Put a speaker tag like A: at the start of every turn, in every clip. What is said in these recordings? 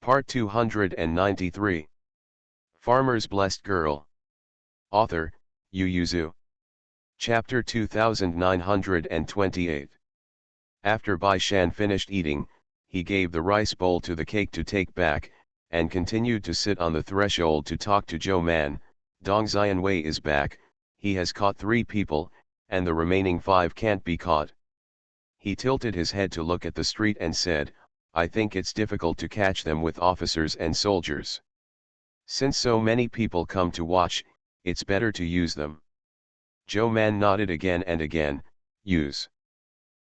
A: Part 293. Farmer's Blessed Girl. Author, Yu Yuzu. Chapter 2928. After Bai Shan finished eating, he gave the rice bowl to the cake to take back, and continued to sit on the threshold to talk to Zhou Man. Dong Xianwei is back, he has caught 3 people, and the remaining 5 can't be caught. He tilted his head to look at the street and said, I think it's difficult to catch them with officers and soldiers. Since so many people come to watch, it's better to use them. Zhou Man nodded again and again, use.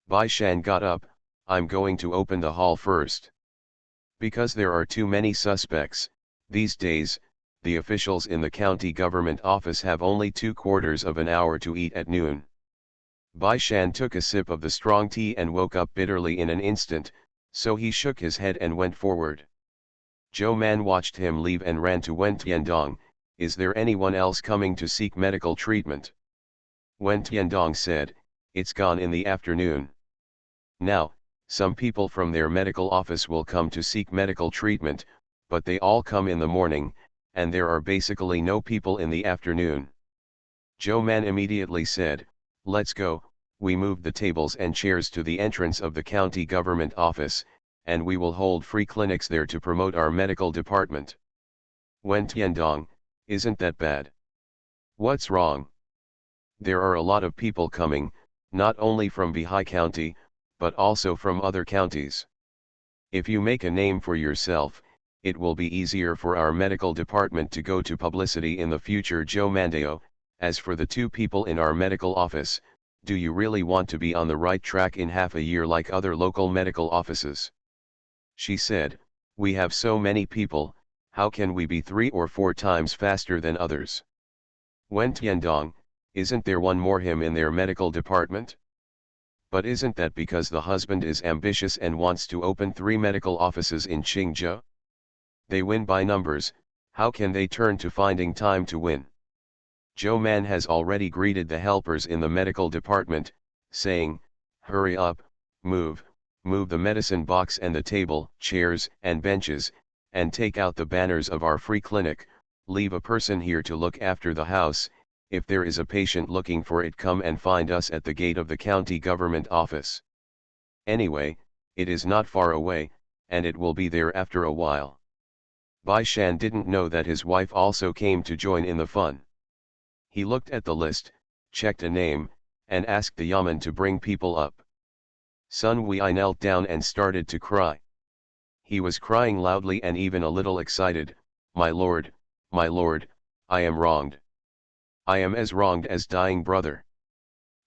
A: Bai Shan got up, I'm going to open the hall first. Because there are too many suspects, these days, the officials in the county government office have only 2/4 of an hour to eat at noon. Bai Shan took a sip of the strong tea and woke up bitterly in an instant, so he shook his head and went forward. Zhou Man watched him leave and ran to Wen Tiandong, is there anyone else coming to seek medical treatment? Wen Tiandong said, it's gone in the afternoon. Now, some people from their medical office will come to seek medical treatment, but they all come in the morning, and there are basically no people in the afternoon. Zhou Man immediately said, let's go. We moved the tables and chairs to the entrance of the county government office, and we will hold free clinics there to promote our medical department. Wen Tiandong, isn't that bad? What's wrong? There are a lot of people coming, not only from Bihai County, but also from other counties. If you make a name for yourself, it will be easier for our medical department to go to publicity in the future. Zhou Mandao, as for the 2 people in our medical office, do you really want to be on the right track in half a year like other local medical offices? She said, we have so many people, how can we be 3 or 4 times faster than others? Wen Tiandong, isn't there one more him in their medical department? But isn't that because the husband is ambitious and wants to open 3 medical offices in Qingzhou? They win by numbers, how can they turn to finding time to win? Zhou Man has already greeted the helpers in the medical department, saying, hurry up, move the medicine box and the table, chairs and benches, and take out the banners of our free clinic, leave a person here to look after the house, if there is a patient looking for it come and find us at the gate of the county government office. Anyway, it is not far away, and it will be there after a while. Bai Shan didn't know that his wife also came to join in the fun. He looked at the list, checked a name, and asked the yamen to bring people up. Sun Wei knelt down and started to cry. He was crying loudly and even a little excited, my lord, I am wronged. I am as wronged as dying brother.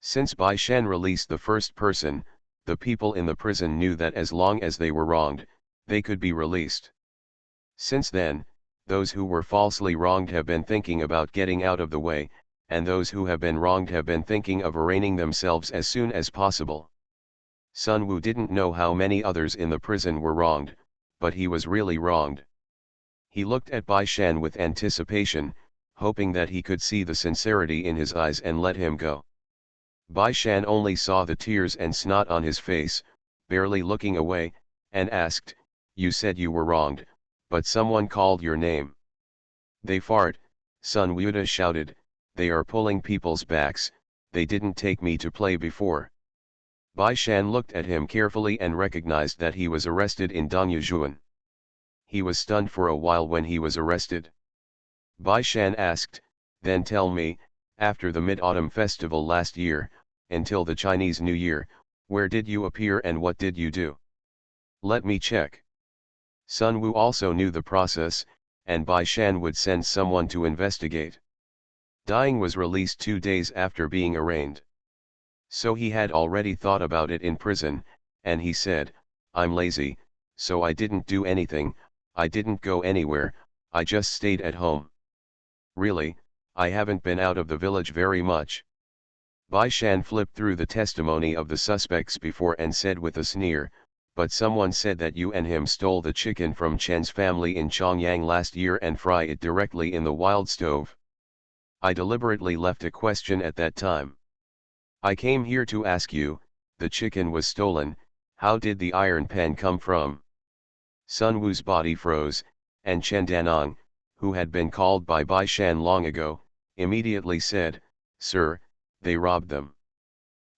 A: Since Bai Shan released the first person, the people in the prison knew that as long as they were wronged, they could be released. Since then, those who were falsely wronged have been thinking about getting out of the way, and those who have been wronged have been thinking of arraigning themselves as soon as possible. Sun Wu didn't know how many others in the prison were wronged, but he was really wronged. He looked at Bai Shan with anticipation, hoping that he could see the sincerity in his eyes and let him go. Bai Shan only saw the tears and snot on his face, barely looking away, and asked, you said you were wronged, but someone called your name. They fart, Sun Wuda shouted, they are pulling people's backs, they didn't take me to play before. Bai Shan looked at him carefully and recognized that he was arrested in Dongyujuan. He was stunned for a while when he was arrested. Bai Shan asked, then tell me, after the Mid-Autumn Festival last year, until the Chinese New Year, where did you appear and what did you do? Let me check. Sun Wu also knew the process, and Bai Shan would send someone to investigate. Dying was released 2 days after being arraigned. So he had already thought about it in prison, and he said, I'm lazy, so I didn't do anything, I didn't go anywhere, I just stayed at home. Really, I haven't been out of the village very much. Bai Shan flipped through the testimony of the suspects before and said with a sneer, but someone said that you and him stole the chicken from Chen's family in Chongyang last year and fry it directly in the wild stove. I deliberately left a question at that time. I came here to ask you, the chicken was stolen, how did the iron pan come from? Sun Wu's body froze, and Chen Danong, who had been called by Bai Shan long ago, immediately said, "Sir, they robbed them.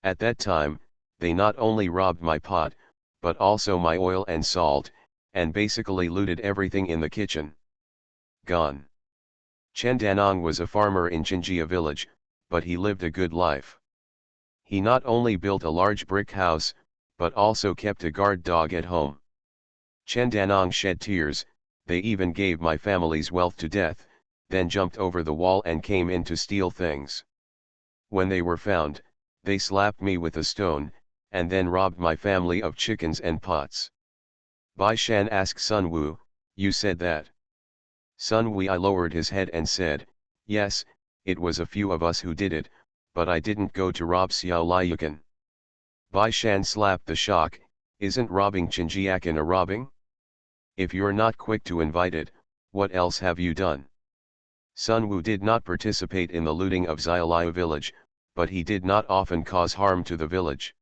A: At that time, they not only robbed my pot, but also my oil and salt, and basically looted everything in the kitchen. Gone." Chen Danong was a farmer in Qinjia village, but he lived a good life. He not only built a large brick house, but also kept a guard dog at home. Chen Danong shed tears, "They even gave my family's wealth to death, then jumped over the wall and came in to steal things. When they were found, they slapped me with a stone, and then robbed my family of chickens and pots." Bai Shan asked Sun Wu, "You said that?" Sun Wu lowered his head and said, "Yes, it was a few of us who did it, but I didn't go to rob Xiao Liukan." Bai Shan slapped the shock, "Isn't robbing Qinjiakan a robbing? If you're not quick to invite it, what else have you done?" Sun Wu did not participate in the looting of Xiaoliu village, but he did not often cause harm to the village.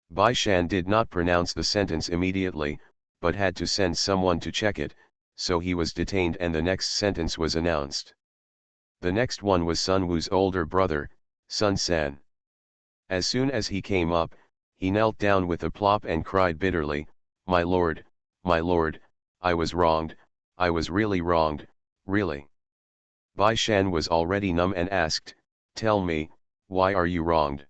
A: Bai Shan did not pronounce the sentence immediately, but had to send someone to check it, so he was detained and the next sentence was announced. The next one was Sun Wu's older brother, Sun San. As soon as he came up, he knelt down with a plop and cried bitterly, my lord, I was wronged, I was really wronged, really." Bai Shan was already numb and asked, "Tell me, why are you wronged?"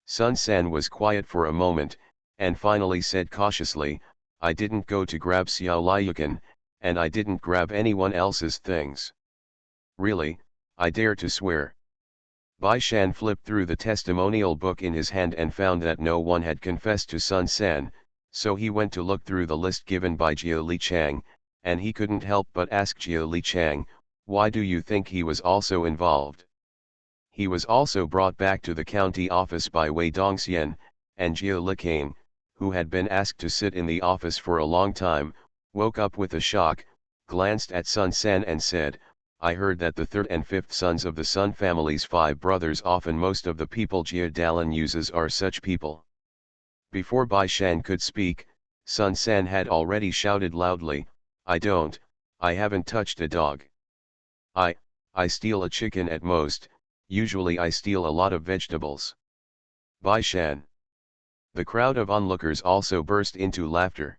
A: Sun San was quiet for a moment, and finally said cautiously, "I didn't go to grab Xiao Liukan, and I didn't grab anyone else's things. Really, I dare to swear." Bai Shan flipped through the testimonial book in his hand and found that no one had confessed to Sun San, so he went to look through the list given by Jiao Li Chang, and he couldn't help but ask Jiao Li Chang, "Why do you think he was also involved?" He was also brought back to the county office by Wei Dongxian, and Jiao Li Kang, who had been asked to sit in the office for a long time, woke up with a shock, glanced at Sun San and said, "I heard that the third and fifth sons of the Sun family's 5 brothers, often most of the people Jia Dalan uses are such people." Before Bai Shan could speak, Sun San had already shouted loudly, I haven't touched a dog. I steal a chicken at most, usually I steal a lot of vegetables." Bai Shan. The crowd of onlookers also burst into laughter.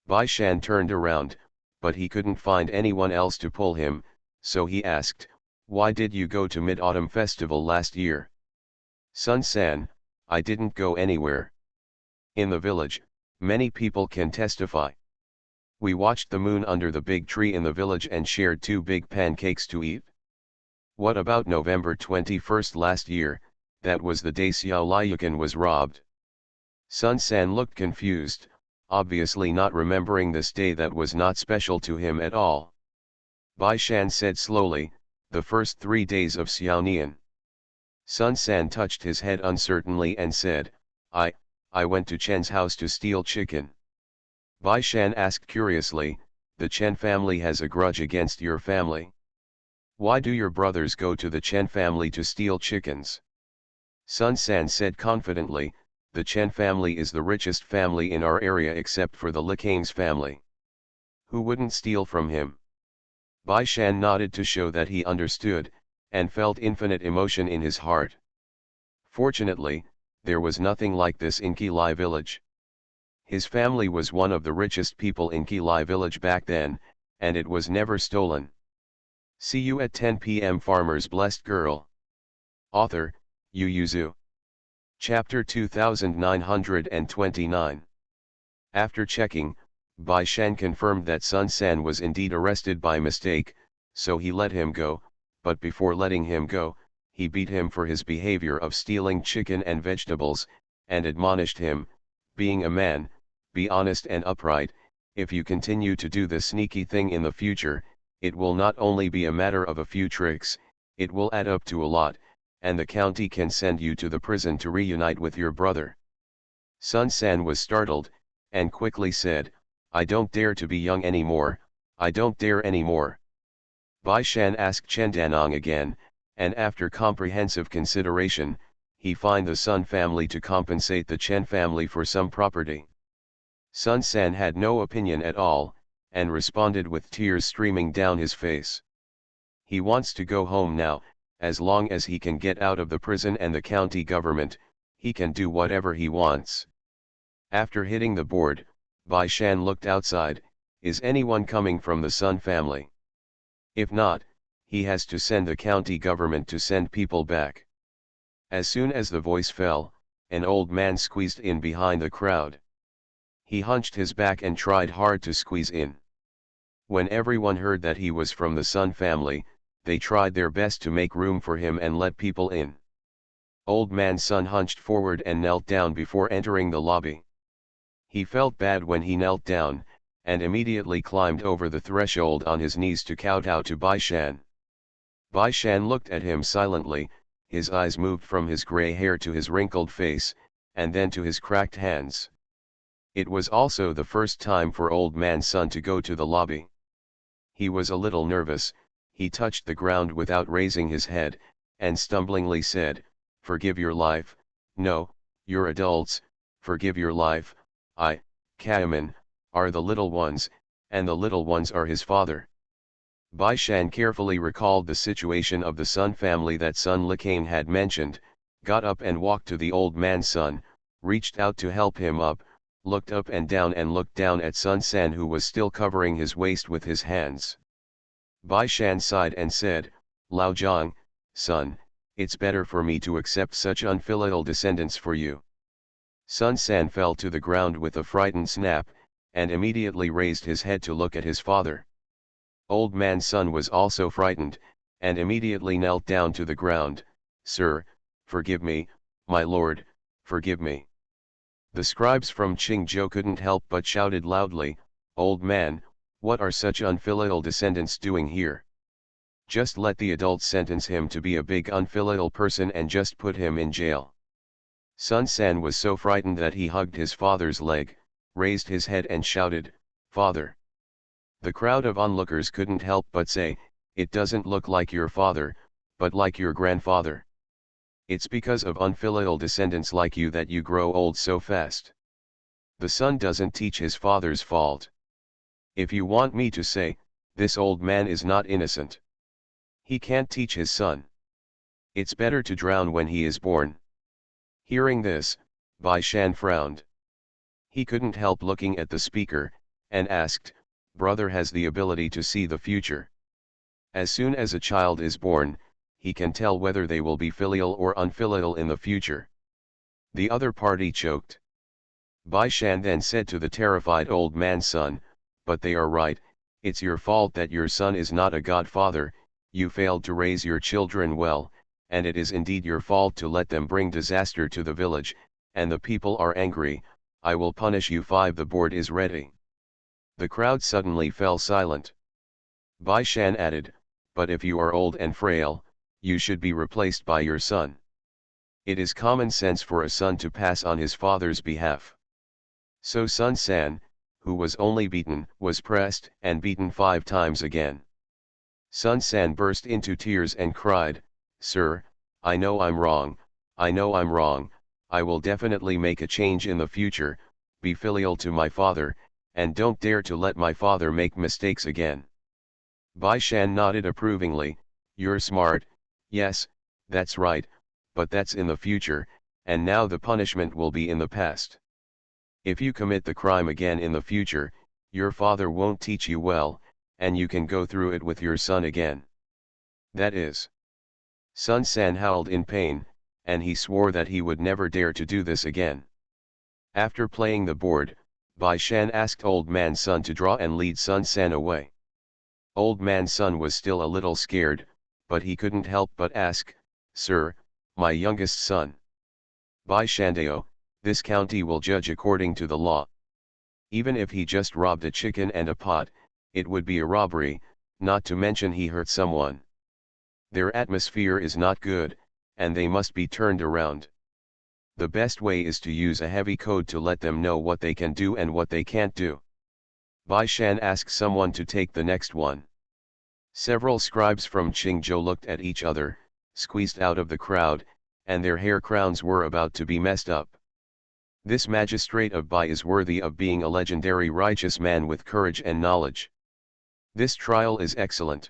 A: Bai Shan turned around, but he couldn't find anyone else to pull him, so he asked, "Why did you go to Mid-Autumn Festival last year?" Sun San, "I didn't go anywhere. In the village, many people can testify. We watched the moon under the big tree in the village and shared 2 big pancakes to eat." "What about November 21st last year? That was the day Xiao Liukan was robbed." Sun San looked confused, obviously not remembering this day that was not special to him at all. Bai Shan said slowly, "The first 3 days of Xiao Nian." Sun San touched his head uncertainly and said, I went to Chen's house to steal chicken." Bai Shan asked curiously, "The Chen family has a grudge against your family? Why do your brothers go to the Chen family to steal chickens?" Sun San said confidently, "The Chen family is the richest family in our area except for the Li Kang's family. Who wouldn't steal from him?" Bai Shan nodded to show that he understood, and felt infinite emotion in his heart. Fortunately, there was nothing like this in Qilai village. His family was one of the richest people in Qilai village back then, and it was never stolen. See you at 10 p.m. Farmer's Blessed Girl. Author, Yu Yuzu. Chapter 2929. After checking, Bai Shan confirmed that Sun San was indeed arrested by mistake, so he let him go, but before letting him go, he beat him for his behavior of stealing chicken and vegetables, and admonished him, "Being a man, be honest and upright. If you continue to do this sneaky thing in the future, it will not only be a matter of a few tricks, it will add up to a lot, and the county can send you to the prison to reunite with your brother." Sun San was startled, and quickly said, "I don't dare to be young anymore, I don't dare anymore." Bai Shan asked Chen Danong again, and after comprehensive consideration, he fined the Sun family to compensate the Chen family for some property. Sun San had no opinion at all, and responded with tears streaming down his face. He wants to go home now. As long as he can get out of the prison and the county government, he can do whatever he wants. After hitting the board, Bai Shan looked outside. Is anyone coming from the Sun family? If not, he has to send the county government to send people back. As soon as the voice fell, an old man squeezed in behind the crowd. He hunched his back and tried hard to squeeze in. When everyone heard that he was from the Sun family, they tried their best to make room for him and let people in. Old man Sun hunched forward and knelt down before entering the lobby. He felt bad when he knelt down, and immediately climbed over the threshold on his knees to kowtow to Bai Shan. Bai Shan looked at him silently, his eyes moved from his grey hair to his wrinkled face, and then to his cracked hands. It was also the first time for Old Man Sun to go to the lobby. He was a little nervous. He touched the ground without raising his head, and stumblingly said, "Forgive your life, no, you're adults, forgive your life, I, Kaiman, are the little ones, and the little ones are his father." Bai Shan carefully recalled the situation of the Sun family that Sun Likane had mentioned, got up and walked to the old man's son, reached out to help him up, looked up and looked down at Sun San who was still covering his waist with his hands. Bai Shan sighed and said, "Lao Zhang, son, it's better for me to accept such unfilial descendants for you." Sun San fell to the ground with a frightened snap, and immediately raised his head to look at his father. Old man Sun was also frightened, and immediately knelt down to the ground. "Sir, forgive me, my lord, forgive me." The scribes from Qingzhou couldn't help but shouted loudly, "Old man, what are such unfilial descendants doing here? Just let the adults sentence him to be a big unfilial person and just put him in jail." Sun San was so frightened that he hugged his father's leg, raised his head and shouted, "Father!" The crowd of onlookers couldn't help but say, "It doesn't look like your father, but like your grandfather. It's because of unfilial descendants like you that you grow old so fast. The son doesn't teach his father's fault. If you want me to say, this old man is not innocent. He can't teach his son. It's better to drown when he is born." Hearing this, Bai Shan frowned. He couldn't help looking at the speaker, and asked, "Brother has the ability to see the future. As soon as a child is born, he can tell whether they will be filial or unfilial in the future." The other party choked. Bai Shan then said to the terrified old man's son, "But they are right, it's your fault that your son is not a godfather, you failed to raise your children well, and it is indeed your fault to let them bring disaster to the village, and the people are angry, I will punish you 5. The board is ready." The crowd suddenly fell silent. Bai Shan added, "But if you are old and frail, you should be replaced by your son. It is common sense for a son to pass on his father's behalf." So Sun San, who was only beaten, was pressed and beaten 5 times again. Sun San burst into tears and cried, "Sir, I know I'm wrong, I know I'm wrong, I will definitely make a change in the future, be filial to my father, and don't dare to let my father make mistakes again." Bai Shan nodded approvingly, "You're smart, yes, that's right, but that's in the future, and now the punishment will be in the past. If you commit the crime again in the future, your father won't teach you well, and you can go through it with your son again. That is." Sun San howled in pain, and he swore that he would never dare to do this again. After playing the board, Bai Shan asked Old Man Sun to draw and lead Sun San away. Old Man Sun was still a little scared, but he couldn't help but ask, "Sir, my youngest son. Bai Shandao, this county will judge according to the law. Even if he just robbed a chicken and a pot, it would be a robbery, not to mention he hurt someone. Their atmosphere is not good, and they must be turned around. The best way is to use a heavy code to let them know what they can do and what they can't do." Bai Shan asked someone to take the next one. Several scribes from Qingzhou looked at each other, squeezed out of the crowd, and their hair crowns were about to be messed up. This magistrate of Bai is worthy of being a legendary righteous man with courage and knowledge. This trial is excellent.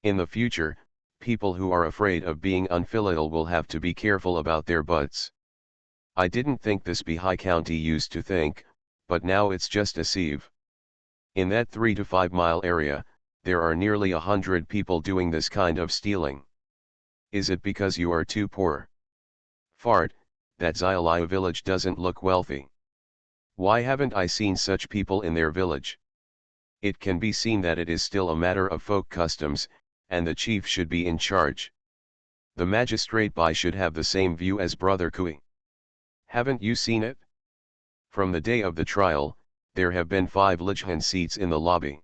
A: In the future, people who are afraid of being unfilial will have to be careful about their butts. I didn't think this Bihai County used to think, but now it's just a sieve. In that 3 to 5 mile area, there are nearly 100 people doing this kind of stealing. Is it because you are too poor? Fart, that Xiaoliu village doesn't look wealthy. Why haven't I seen such people in their village? It can be seen that it is still a matter of folk customs, and the chief should be in charge. The magistrate Bai should have the same view as Brother Kui. Haven't you seen it? From the day of the trial, there have been 5 Lijhan seats in the lobby.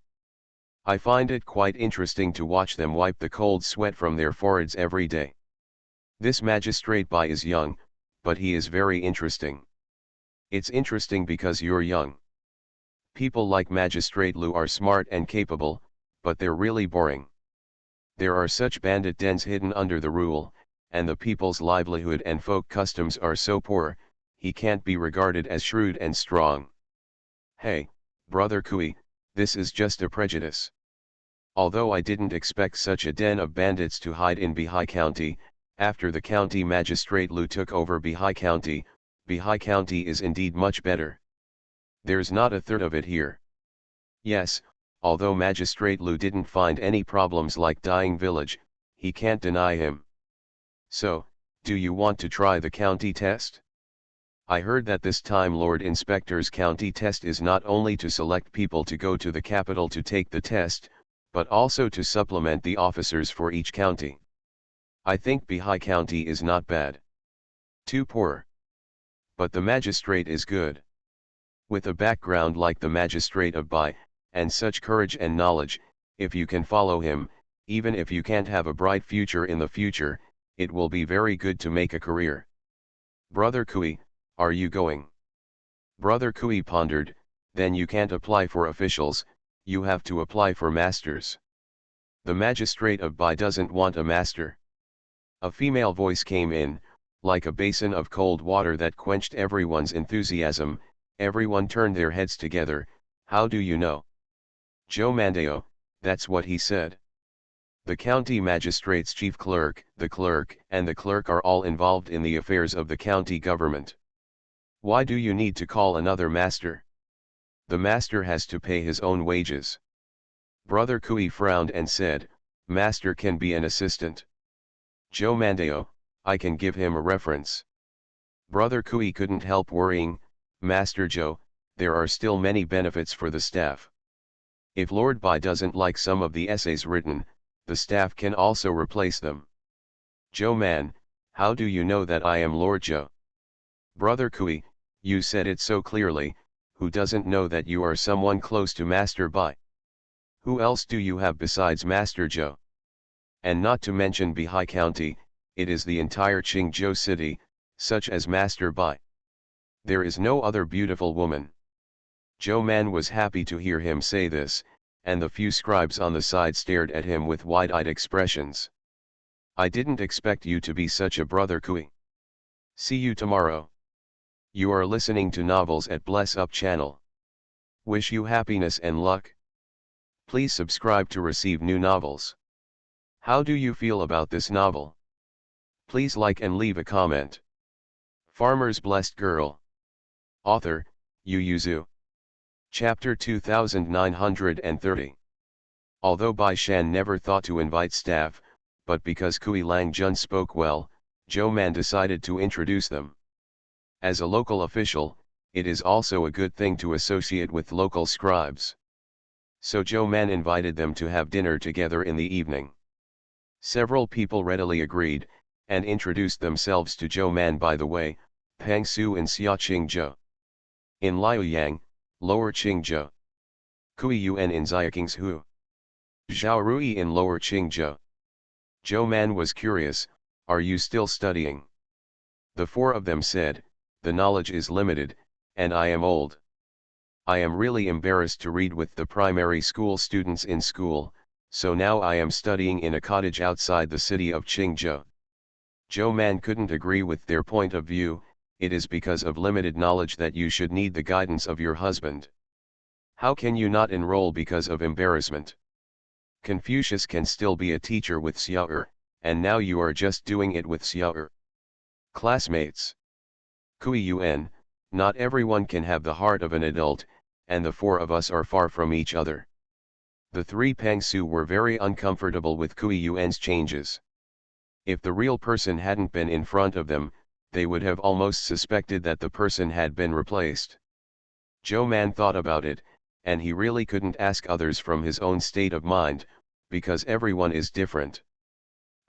A: I find it quite interesting to watch them wipe the cold sweat from their foreheads every day. This magistrate Bai is young, but he is very interesting. It's interesting because you're young. People like Magistrate Lu are smart and capable, but they're really boring. There are such bandit dens hidden under the rule, and the people's livelihood and folk customs are so poor, he can't be regarded as shrewd and strong. Hey, Brother Kui, this is just a prejudice. Although I didn't expect such a den of bandits to hide in Bihai County, after the county magistrate Lu took over Bihai County is indeed much better. There's not a third of it here. Yes, although Magistrate Lu didn't find any problems like dying village, he can't deny him. So, do you want to try the county test? I heard that this time Lord Inspector's county test is not only to select people to go to the capital to take the test, but also to supplement the officers for each county. I think Bihai County is not bad. Too poor. But the magistrate is good. With a background like the magistrate of Bai, and such courage and knowledge, if you can follow him, even if you can't have a bright future in the future, it will be very good to make a career. Brother Kui, are you going? Brother Kui pondered, then you can't apply for officials, you have to apply for masters. The magistrate of Bai doesn't want a master. A female voice came in, like a basin of cold water that quenched everyone's enthusiasm. Everyone turned their heads together. How do you know? Joe Mandeo, that's what he said. The county magistrate's chief clerk, and the clerk are all involved in the affairs of the county government. Why do you need to call another master? The master has to pay his own wages. Brother Kui frowned and said, Master can be an assistant. Joe Mandeo, I can give him a reference. Brother Kui couldn't help worrying, Master Joe, there are still many benefits for the staff. If Lord Bai doesn't like some of the essays written, the staff can also replace them. Joe Man, how do you know that I am Lord Joe? Brother Kui, you said it so clearly, who doesn't know that you are someone close to Master Bai? Who else do you have besides Master Joe? And not to mention Bihai County, it is the entire Qingzhou city, such as Master Bai. There is no other beautiful woman. Joe Man was happy to hear him say this, and the few scribes on the side stared at him with wide-eyed expressions. I didn't expect you to be such a Brother Kui. See you tomorrow. You are listening to Novels at Bless Up channel. Wish you happiness and luck. Please subscribe to receive new novels. How do you feel about this novel? Please like and leave a comment. Farmer's Blessed Girl. Author, Yu Yuzu. Chapter 2930. Although Bai Shan never thought to invite staff, but because Kui Lang Jun spoke well, Zhou Man decided to introduce them. As a local official, it is also a good thing to associate with local scribes. So Zhou Man invited them to have dinner together in the evening. Several people readily agreed, and introduced themselves to Zhou Man by the way, Pang Su and Xia Qingzhou. In Liuyang, Lower Qingzhou. Kui Yuan in Xiaqingshu. Zhao Rui in Lower Qingzhou. Zhou Man was curious, are you still studying? The 4 of them said, the knowledge is limited, and I am old. I am really embarrassed to read with the primary school students in school, so now I am studying in a cottage outside the city of Qingzhou. Zhou Man couldn't agree with their point of view, it is because of limited knowledge that you should need the guidance of your husband. How can you not enroll because of embarrassment? Confucius can still be a teacher with Xiao, and now you are just doing it with Xiao. Classmates. Kui Yuan, not everyone can have the heart of an adult, and the four of us are far from each other. The three Pengsu were very uncomfortable with Kui Yuan's changes. If the real person hadn't been in front of them, they would have almost suspected that the person had been replaced. Zhou Man thought about it, and he really couldn't ask others from his own state of mind, because everyone is different.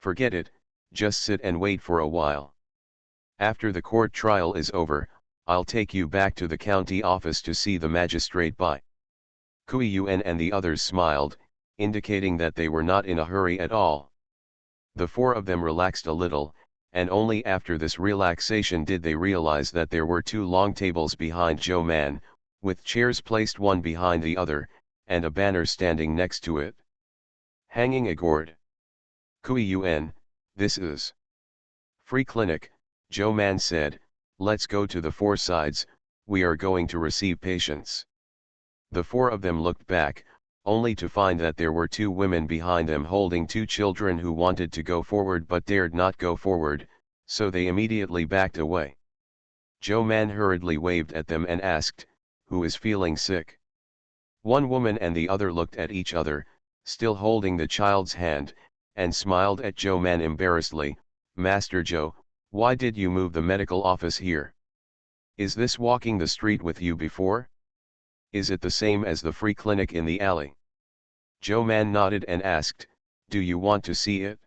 A: Forget it, just sit and wait for a while. After the court trial is over, I'll take you back to the county office to see the magistrate by. Kui Yuan and the others smiled, indicating that they were not in a hurry at all. The four of them relaxed a little, and only after this relaxation did they realize that there were two long tables behind Zhou Man, with chairs placed one behind the other, and a banner standing next to it. Hanging a gourd. Kui Yuan, this is free clinic, Zhou Man said, let's go to the four sides, we are going to receive patients. The four of them looked back, only to find that there were two women behind them holding two children who wanted to go forward but dared not go forward, so they immediately backed away. Zhou Man hurriedly waved at them and asked, who is feeling sick? One woman and the other looked at each other, still holding the child's hand, and smiled at Zhou Man embarrassedly. Master Zhou, why did you move the medical office here? Is this walking the street with you before? Is it the same as the free clinic in the alley? Zhou Man nodded and asked, do you want to see it?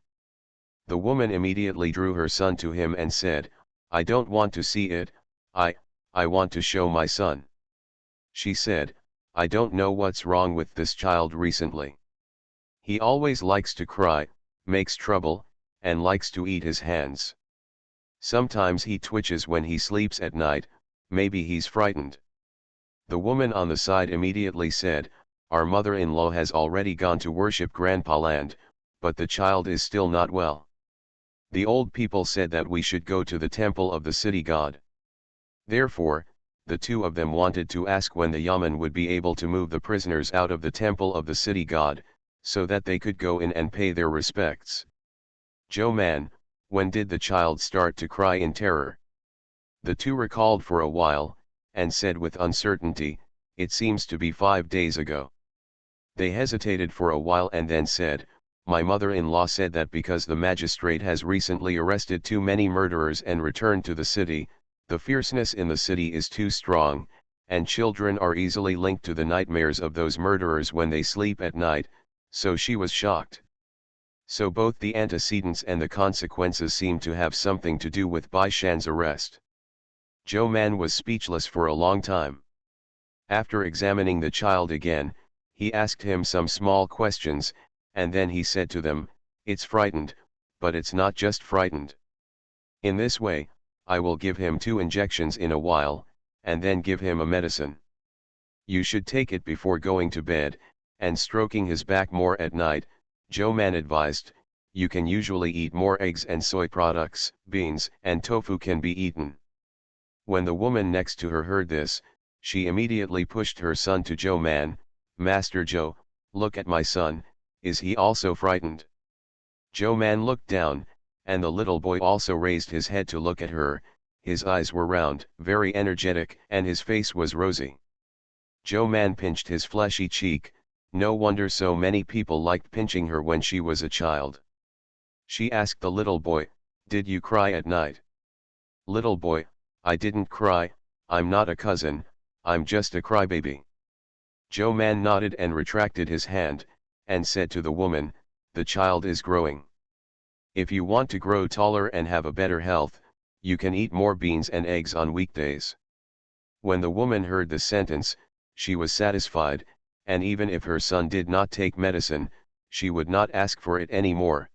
A: The woman immediately drew her son to him and said, I don't want to see it, I want to show my son. She said, I don't know what's wrong with this child recently. He always likes to cry, makes trouble, and likes to eat his hands. Sometimes he twitches when he sleeps at night, maybe he's frightened. The woman on the side immediately said, our mother-in-law has already gone to worship Grandpa Land, but the child is still not well. The old people said that we should go to the temple of the city god. Therefore, the two of them wanted to ask when the yamen would be able to move the prisoners out of the temple of the city god, so that they could go in and pay their respects. Zhou Man, when did the child start to cry in terror? The two recalled for a while, and said with uncertainty, it seems to be 5 days ago. They hesitated for a while and then said, my mother-in-law said that because the magistrate has recently arrested too many murderers and returned to the city, the fierceness in the city is too strong, and children are easily linked to the nightmares of those murderers when they sleep at night, so she was shocked. So both the antecedents and the consequences seem to have something to do with Bai Shan's arrest. Zhou Man was speechless for a long time. After examining the child again, he asked him some small questions, and then he said to them, it's frightened, but it's not just frightened. In this way, I will give him 2 injections in a while, and then give him a medicine. You should take it before going to bed, and stroking his back more at night, Zhou Man advised, you can usually eat more eggs and soy products, beans and tofu can be eaten. When the woman next to her heard this, she immediately pushed her son to Zhou Man, Master Zhou, look at my son, is he also frightened? Zhou Man looked down, and the little boy also raised his head to look at her, his eyes were round, very energetic, and his face was rosy. Zhou Man pinched his fleshy cheek, no wonder so many people liked pinching her when she was a child. She asked the little boy, did you cry at night? Little boy, I didn't cry, I'm not a cousin, I'm just a crybaby. Zhou Man nodded and retracted his hand, and said to the woman, the child is growing. If you want to grow taller and have a better health, you can eat more beans and eggs on weekdays. When the woman heard the sentence, she was satisfied, and even if her son did not take medicine, she would not ask for it any more.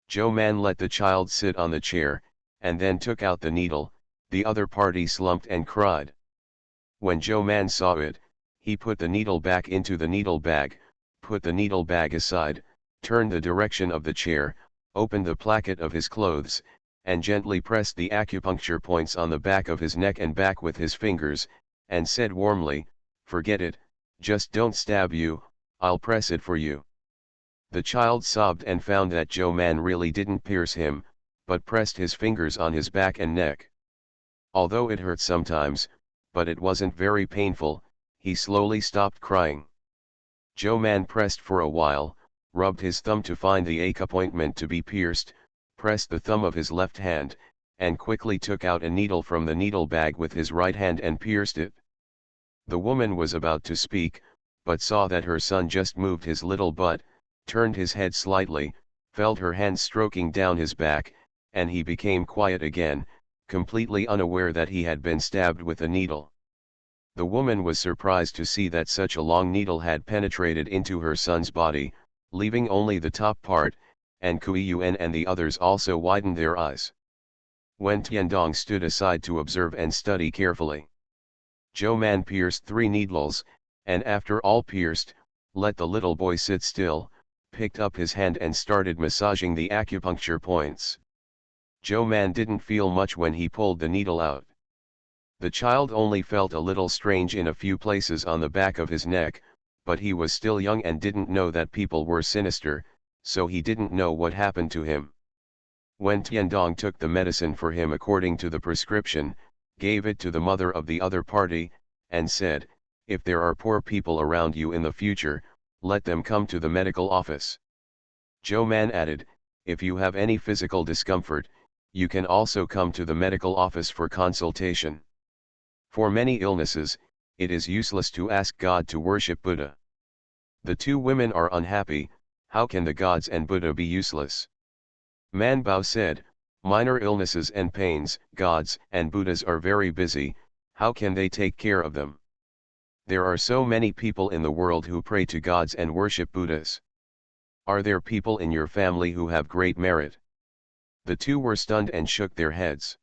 A: Zhou Man let the child sit on the chair, and then took out the needle. The other party slumped and cried. When Zhou Man saw it, he put the needle back into the needle bag, put the needle bag aside, turned the direction of the chair, opened the placket of his clothes, and gently pressed the acupuncture points on the back of his neck and back with his fingers, and said warmly, "Forget it, just don't stab you, I'll press it for you." The child sobbed and found that Joe Man really didn't pierce him, but pressed his fingers on his back and neck. Although it hurt sometimes, but it wasn't very painful, he slowly stopped crying. Joe Man pressed for a while, rubbed his thumb to find the acupointment to be pierced, pressed the thumb of his left hand, and quickly took out a needle from the needle bag with his right hand and pierced it. The woman was about to speak, but saw that her son just moved his little butt, turned his head slightly, felt her hand stroking down his back, and he became quiet again, completely unaware that he had been stabbed with a needle. The woman was surprised to see that such a long needle had penetrated into her son's body, leaving only the top part, and Kuiyuan and the others also widened their eyes. Wen Tiandong stood aside to observe and study carefully. Joe Man pierced 3 needles, and after all pierced, let the little boy sit still, picked up his hand and started massaging the acupuncture points. Joe Man didn't feel much when he pulled the needle out. The child only felt a little strange in a few places on the back of his neck, but he was still young and didn't know that people were sinister, so he didn't know what happened to him. When Tiandong took the medicine for him according to the prescription, gave it to the mother of the other party, and said, "If there are poor people around you in the future, let them come to the medical office." Joe Man added, "If you have any physical discomfort, you can also come to the medical office for consultation. For many illnesses, it is useless to ask God to worship Buddha." The 2 women are unhappy. How can the gods and Buddha be useless? Man Bao said, "Minor illnesses and pains, gods and Buddhas are very busy, how can they take care of them? There are so many people in the world who pray to gods and worship Buddhas. Are there people in your family who have great merit?" The 2 were stunned and shook their heads.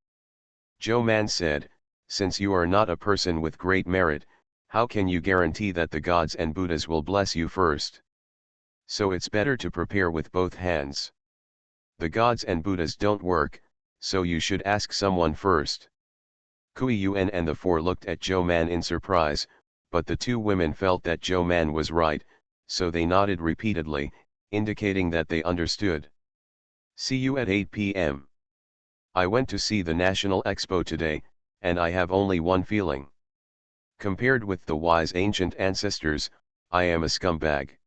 A: Joe Man said, "Since you are not a person with great merit, how can you guarantee that the gods and Buddhas will bless you first? So it's better to prepare with both hands. The gods and Buddhas don't work, so you should ask someone first." Kuiyuan and the 4 looked at Joe Man in surprise, but the 2 women felt that Joe Man was right, so they nodded repeatedly, indicating that they understood. "See you at 8 p.m. I went to see the National Expo today, and I have only one feeling. Compared with the wise ancient ancestors, I am a scumbag.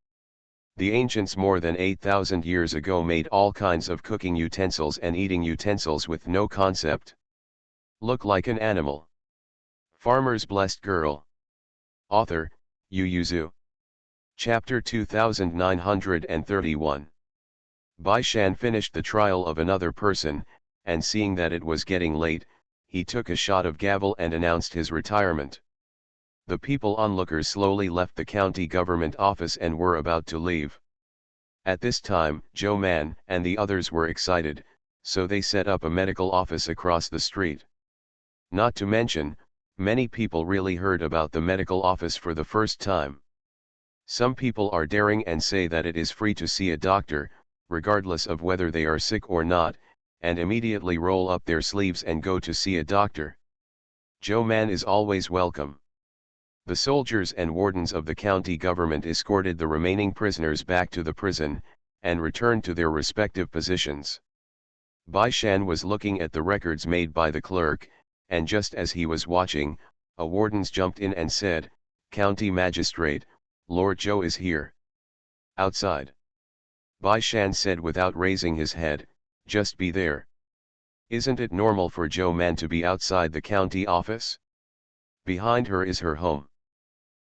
A: The ancients more than 8,000 years ago made all kinds of cooking utensils and eating utensils with no concept. Look like an animal. Farmer's Blessed Girl." Author, Yu Yuzu. Chapter 2931. Bai Shan finished the trial of another person, and seeing that it was getting late, he took a shot of gavel and announced his retirement. The people onlookers slowly left the county government office and were about to leave. At this time, Joe Man and the others were excited, so they set up a medical office across the street. Not to mention, many people really heard about the medical office for the first time. Some people are daring and say that it is free to see a doctor, regardless of whether they are sick or not, and immediately roll up their sleeves and go to see a doctor. Joe Man is always welcome. The soldiers and wardens of the county government escorted the remaining prisoners back to the prison, and returned to their respective positions. Bai Shan was looking at the records made by the clerk, and just as he was watching, a wardens jumped in and said, "County Magistrate, Lord Joe is here." "Outside." Bai Shan said without raising his head, "Just be there. Isn't it normal for Joe Man to be outside the county office? Behind her is her home."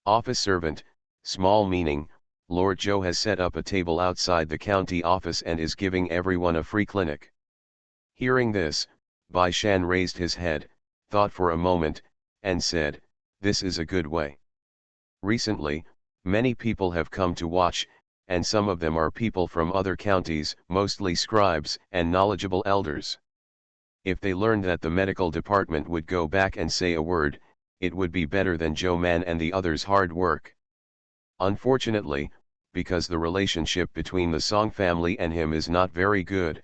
A: Office servant, small meaning, Lord Joe has set up a table outside the county office and is giving everyone a free clinic. Hearing this, Bai Shan raised his head, thought for a moment, and said, "This is a good way." Recently, many people have come to watch, and some of them are people from other counties, mostly scribes and knowledgeable elders. If they learned that the medical department would go back and say a word, it would be better than Joe Man and the others' hard work. Unfortunately, because the relationship between the Song family and him is not very good,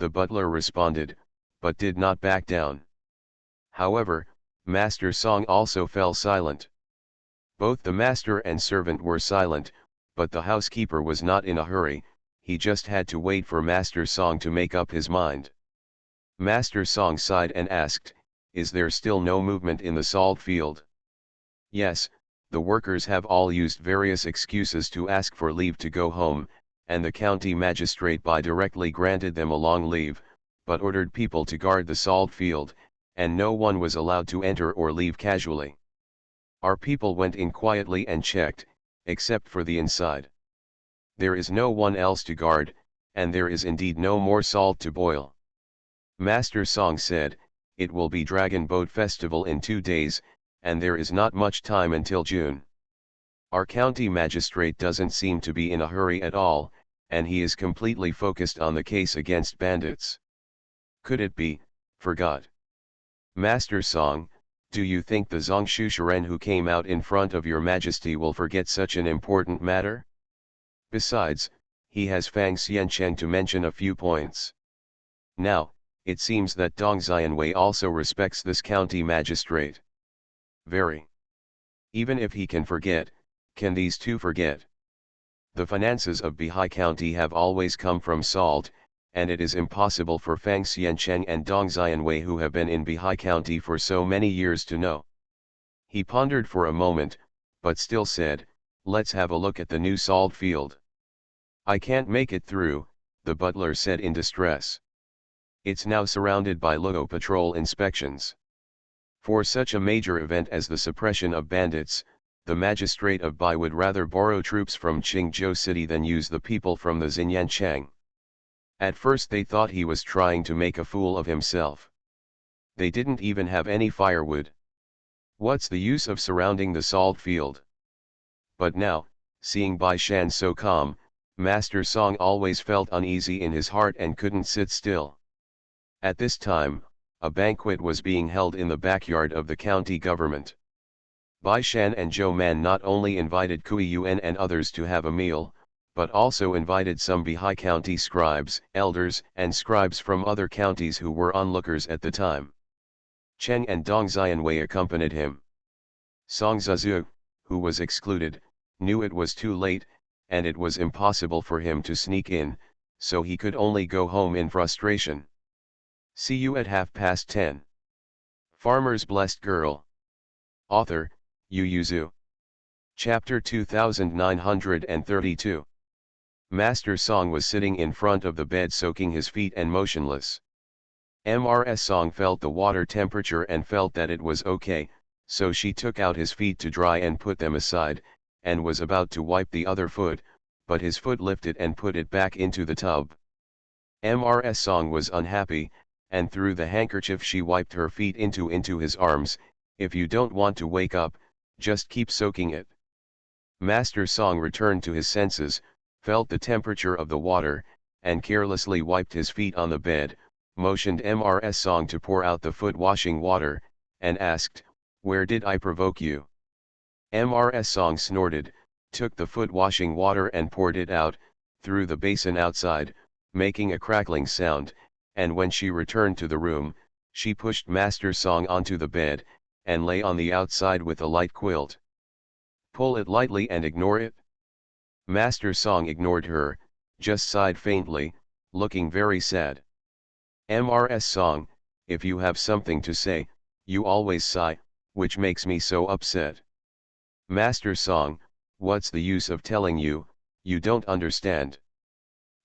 A: the butler responded, but did not back down. However, Master Song also fell silent. Both the master and servant were silent, but the housekeeper was not in a hurry, he just had to wait for Master Song to make up his mind. Master Song sighed and asked, "Is there still no movement in the salt field?" "Yes, the workers have all used various excuses to ask for leave to go home, and the county magistrate by directly granted them a long leave, but ordered people to guard the salt field, and no one was allowed to enter or leave casually. Our people went in quietly and checked, except for the inside. There is no one else to guard, and there is indeed no more salt to boil." Master Song said, "It will be Dragon Boat Festival in 2 days, and there is not much time until June. Our county magistrate doesn't seem to be in a hurry at all, and he is completely focused on the case against bandits. Could it be, forgot? Master Song, do you think the Zhongshusharen who came out in front of your majesty will forget such an important matter? Besides, he has Fang Xiancheng to mention a few points. Now, it seems that Dong Xianwei also respects this county magistrate. Very. Even if he can forget, can these two forget? The finances of Bihai County have always come from salt, and it is impossible for Fang Xiancheng and Dong Xianwei who have been in Bihai County for so many years to know." He pondered for a moment, but still said, "Let's have a look at the new salt field." "I can't make it through," the butler said in distress. "It's now surrounded by local patrol inspections. For such a major event as the suppression of bandits, the magistrate of Bai would rather borrow troops from Qingzhou City than use the people from the Xinyanchang." At first they thought he was trying to make a fool of himself. They didn't even have any firewood. What's the use of surrounding the salt field? But now, seeing Bai Shan so calm, Master Song always felt uneasy in his heart and couldn't sit still. At this time, a banquet was being held in the backyard of the county government. Bai Shan and Zhou Man not only invited Kui Yuan and others to have a meal, but also invited some Bihai County scribes, elders, and scribes from other counties who were onlookers at the time. Cheng and Dong Xianwei accompanied him. Song Zizhu, who was excluded, knew it was too late, and it was impossible for him to sneak in, so he could only go home in frustration. See you at 10:30. Farmer's Blessed Girl. Author, Yu Yuzu. Chapter 2932. Master Song was sitting in front of the bed soaking his feet and motionless. Mrs. Song felt the water temperature and felt that it was okay, so she took out his feet to dry and put them aside, and was about to wipe the other foot, but his foot lifted and put it back into the tub. Mrs. Song was unhappy, and through the handkerchief she wiped her feet into his arms. "If you don't want to wake up, just keep soaking it." Master Song returned to his senses, felt the temperature of the water, and carelessly wiped his feet on the bed, motioned Mrs. Song to pour out the foot washing water, and asked, "Where did I provoke you?" Mrs. Song snorted, took the foot washing water and poured it out, through the basin outside, making a crackling sound, and when she returned to the room, she pushed Master Song onto the bed, and lay on the outside with a light quilt. "Pull it lightly and ignore it." Master Song ignored her, just sighed faintly, looking very sad. "Mrs. Song, if you have something to say, you always sigh, which makes me so upset." "Master Song, what's the use of telling you, you don't understand.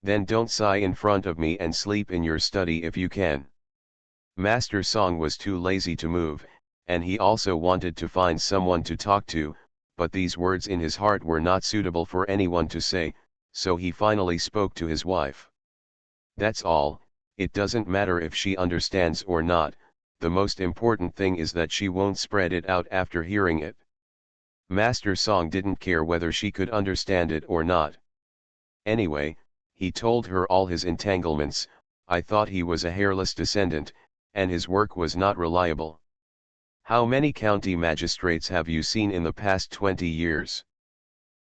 A: Then don't sigh in front of me and sleep in your study if you can." Master Song was too lazy to move, and he also wanted to find someone to talk to, but these words in his heart were not suitable for anyone to say, so he finally spoke to his wife. "That's all, it doesn't matter if she understands or not, the most important thing is that she won't spread it out after hearing it." Master Song didn't care whether she could understand it or not. Anyway, he told her all his entanglements. "I thought he was a hairless descendant, and his work was not reliable. How many county magistrates have you seen in the past 20 years?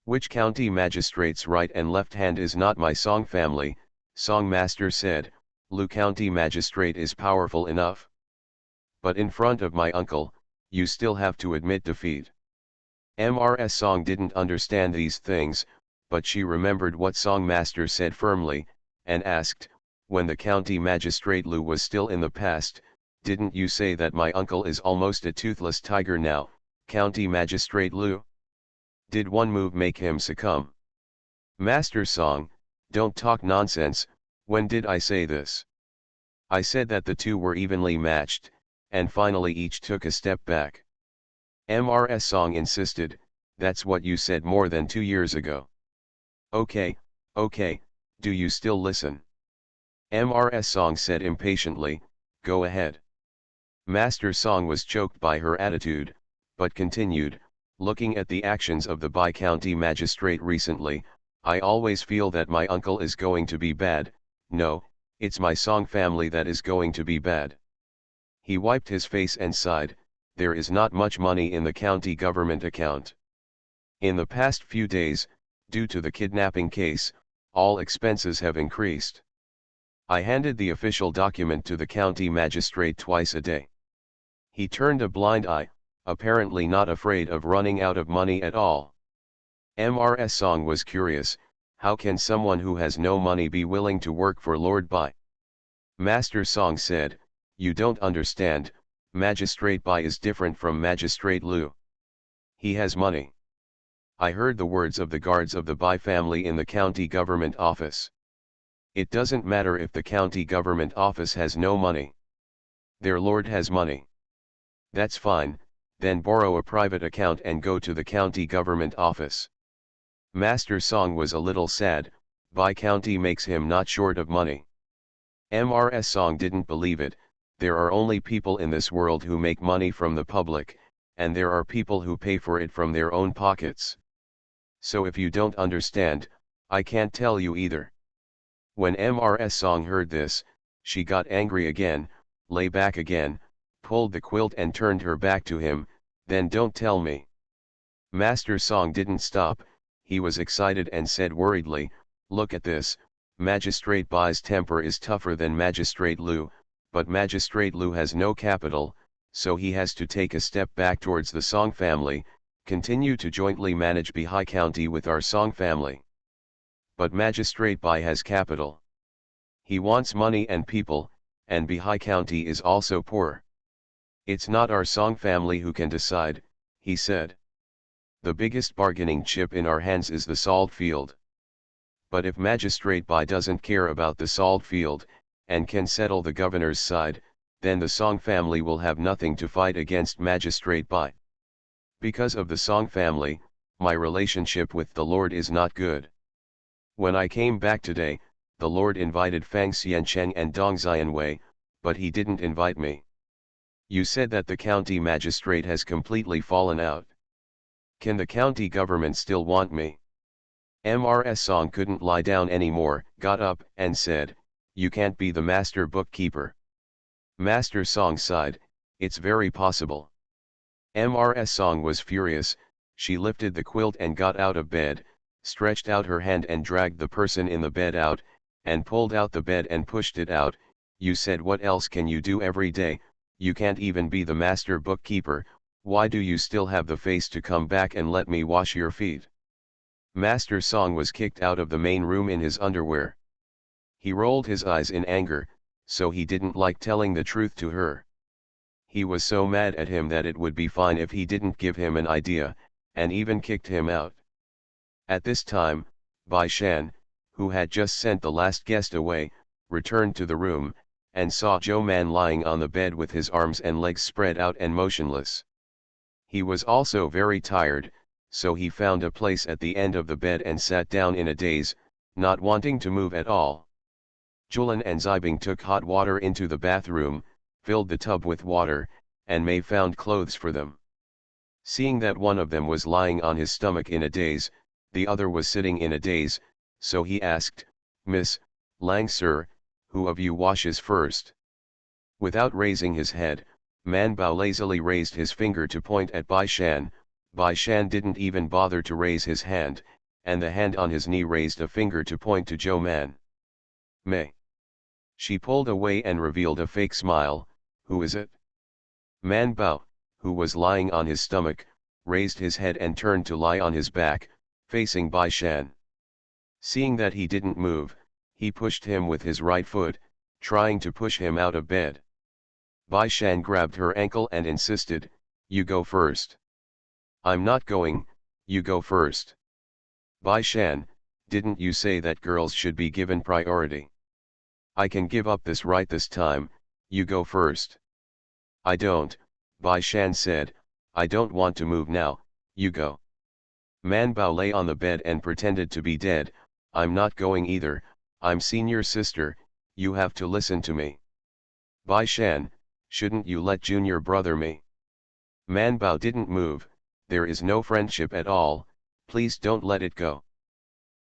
A: Which county magistrate's right and left hand is not my Song family?" Song Master said, Lu County Magistrate is powerful enough. But in front of my uncle, you still have to admit defeat. Mrs. Song didn't understand these things, but she remembered what Song Master said firmly, and asked, when the county magistrate Lu was still in the past, didn't you say that my uncle is almost a toothless tiger now, County Magistrate Lu? Did one move make him succumb? Master Song, don't talk nonsense, when did I say this? I said that the two were evenly matched, and finally each took a step back. Mrs. Song insisted, that's what you said more than 2 years ago. Okay, do you still listen? Mrs. Song said impatiently, go ahead. Master Song was choked by her attitude, but continued, looking at the actions of the Bai County Magistrate recently, I always feel that my uncle is going to be bad. No, it's my Song family that is going to be bad. He wiped his face and sighed, there is not much money in the county government account. In the past few days, due to the kidnapping case, all expenses have increased. I handed the official document to the county magistrate twice a day. He turned a blind eye, apparently not afraid of running out of money at all. Mrs. Song was curious, how can someone who has no money be willing to work for Lord Bai? Master Song said, you don't understand, Magistrate Bai is different from Magistrate Lu. He has money. I heard the words of the guards of the Bai family in the county government office. It doesn't matter if the county government office has no money. Their lord has money. That's fine, then borrow a private account and go to the county government office. Master Song was a little sad, Bai County makes him not short of money. Mrs. Song didn't believe it, there are only people in this world who make money from the public, and there are people who pay for it from their own pockets. So if you don't understand, I can't tell you either. When Mrs. Song heard this, she got angry again, lay back again, pulled the quilt and turned her back to him, then don't tell me. Master Song didn't stop, he was excited and said worriedly, look at this, Magistrate Bai's temper is tougher than Magistrate Lu, but Magistrate Lu has no capital, so he has to take a step back towards the Song family, continue to jointly manage Bihai County with our Song family. But Magistrate Bai has capital. He wants money and people, and Bihai County is also poor. It's not our Song family who can decide, he said. The biggest bargaining chip in our hands is the salt field. But if Magistrate Bai doesn't care about the salt field, and can settle the governor's side, then the Song family will have nothing to fight against Magistrate Bai. Because of the Song family, my relationship with the Lord is not good. When I came back today, the Lord invited Fang Xiancheng and Dong Xianwei, but he didn't invite me. You said that the county magistrate has completely fallen out. Can the county government still want me? Mrs. Song couldn't lie down anymore, got up, and said, you can't be the master bookkeeper. Master Song sighed, it's very possible. Mrs. Song was furious, she lifted the quilt and got out of bed, stretched out her hand and dragged the person in the bed out, and pulled out the bed and pushed it out. You said what else can you do every day, you can't even be the master bookkeeper, why do you still have the face to come back and let me wash your feet? Master Song was kicked out of the main room in his underwear. He rolled his eyes in anger, so he didn't like telling the truth to her. He was so mad at him that it would be fine if he didn't give him an idea, and even kicked him out. At this time, Bai Shan, who had just sent the last guest away, returned to the room, and saw Zhou Man lying on the bed with his arms and legs spread out and motionless. He was also very tired, so he found a place at the end of the bed and sat down in a daze, not wanting to move at all. Julan and Zibing took hot water into the bathroom, filled the tub with water, and Mei found clothes for them. Seeing that one of them was lying on his stomach in a daze, the other was sitting in a daze, so he asked, Miss Lang sir, who of you washes first? Without raising his head, Man Bao lazily raised his finger to point at Bai Shan. Bai Shan didn't even bother to raise his hand, and the hand on his knee raised a finger to point to Zhou Man. Mei. She pulled away and revealed a fake smile. Who is it? Man Bao, who was lying on his stomach, raised his head and turned to lie on his back, facing Bai Shan. Seeing that he didn't move, he pushed him with his right foot, trying to push him out of bed. Bai Shan grabbed her ankle and insisted, "You go first." "I'm not going, you go first." "Bai Shan, didn't you say that girls should be given priority?" "I can give up this right this time, you go first." "I don't," Bai Shan said, "I don't want to move now, you go." Man Bao lay on the bed and pretended to be dead. "I'm not going either, I'm senior sister, you have to listen to me." "Bai Shan, shouldn't you let junior brother me?" Man Bao didn't move. "There is no friendship at all, please don't let it go."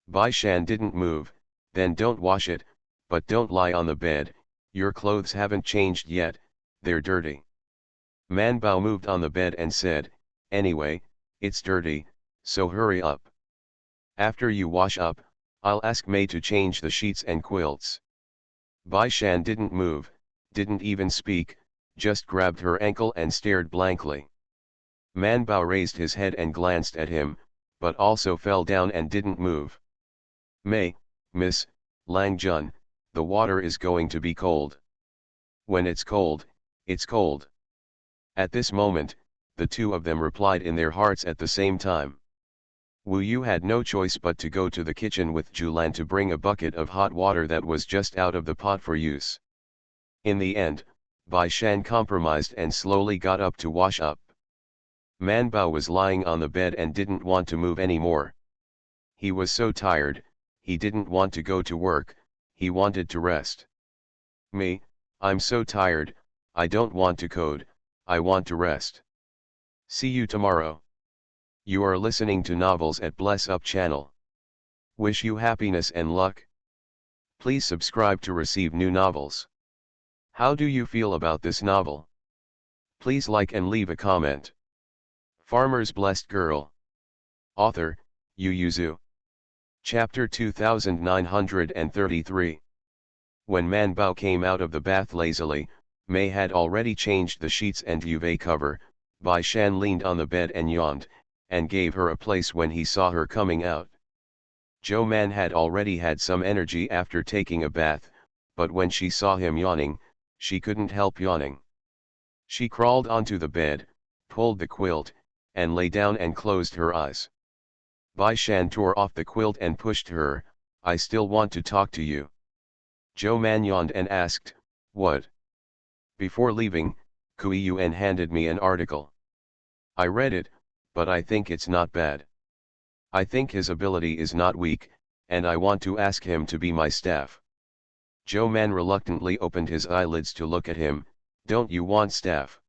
A: Bai Shan didn't move. "Then don't wash it, but don't lie on the bed, your clothes haven't changed yet, they're dirty." Man Bao moved on the bed and said, "Anyway, it's dirty, so hurry up. After you wash up, I'll ask Mei to change the sheets and quilts." Bai Shan didn't move, didn't even speak, just grabbed her ankle and stared blankly. Man Bao raised his head and glanced at him, but also fell down and didn't move. "Mei, Miss Lang Jun, the water is going to be cold." "When it's cold, it's cold." At this moment, the two of them replied in their hearts at the same time. Wu Yu had no choice but to go to the kitchen with Julan to bring a bucket of hot water that was just out of the pot for use. In the end, Bai Shan compromised and slowly got up to wash up. Man Bao was lying on the bed and didn't want to move anymore. He was so tired, he didn't want to go to work, he wanted to rest. "Me, I'm so tired, I don't want to code, I want to rest. See you tomorrow." You are listening to Novels at Bless Up channel. Wish you happiness and luck. Please subscribe to receive new novels. How do you feel about this novel? Please like and leave a comment. Farmer's Blessed Girl. Author, Yu Yuzu. Chapter 2933. When Man Bao came out of the bath lazily, Mei had already changed the sheets and duvet cover. Bai Shan leaned on the bed and yawned, and gave her a place when he saw her coming out. Zhou Man had already had some energy after taking a bath, but when she saw him yawning, she couldn't help yawning. She crawled onto the bed, pulled the quilt, and lay down and closed her eyes. Bai Shan tore off the quilt and pushed her. "I still want to talk to you." Zhou Man yawned and asked, "What?" "Before leaving, Kui Yuan handed me an article. I read it, but I think it's not bad. I think his ability is not weak, and I want to ask him to be my staff." Zhou Man reluctantly opened his eyelids to look at him. "Don't you want staff?"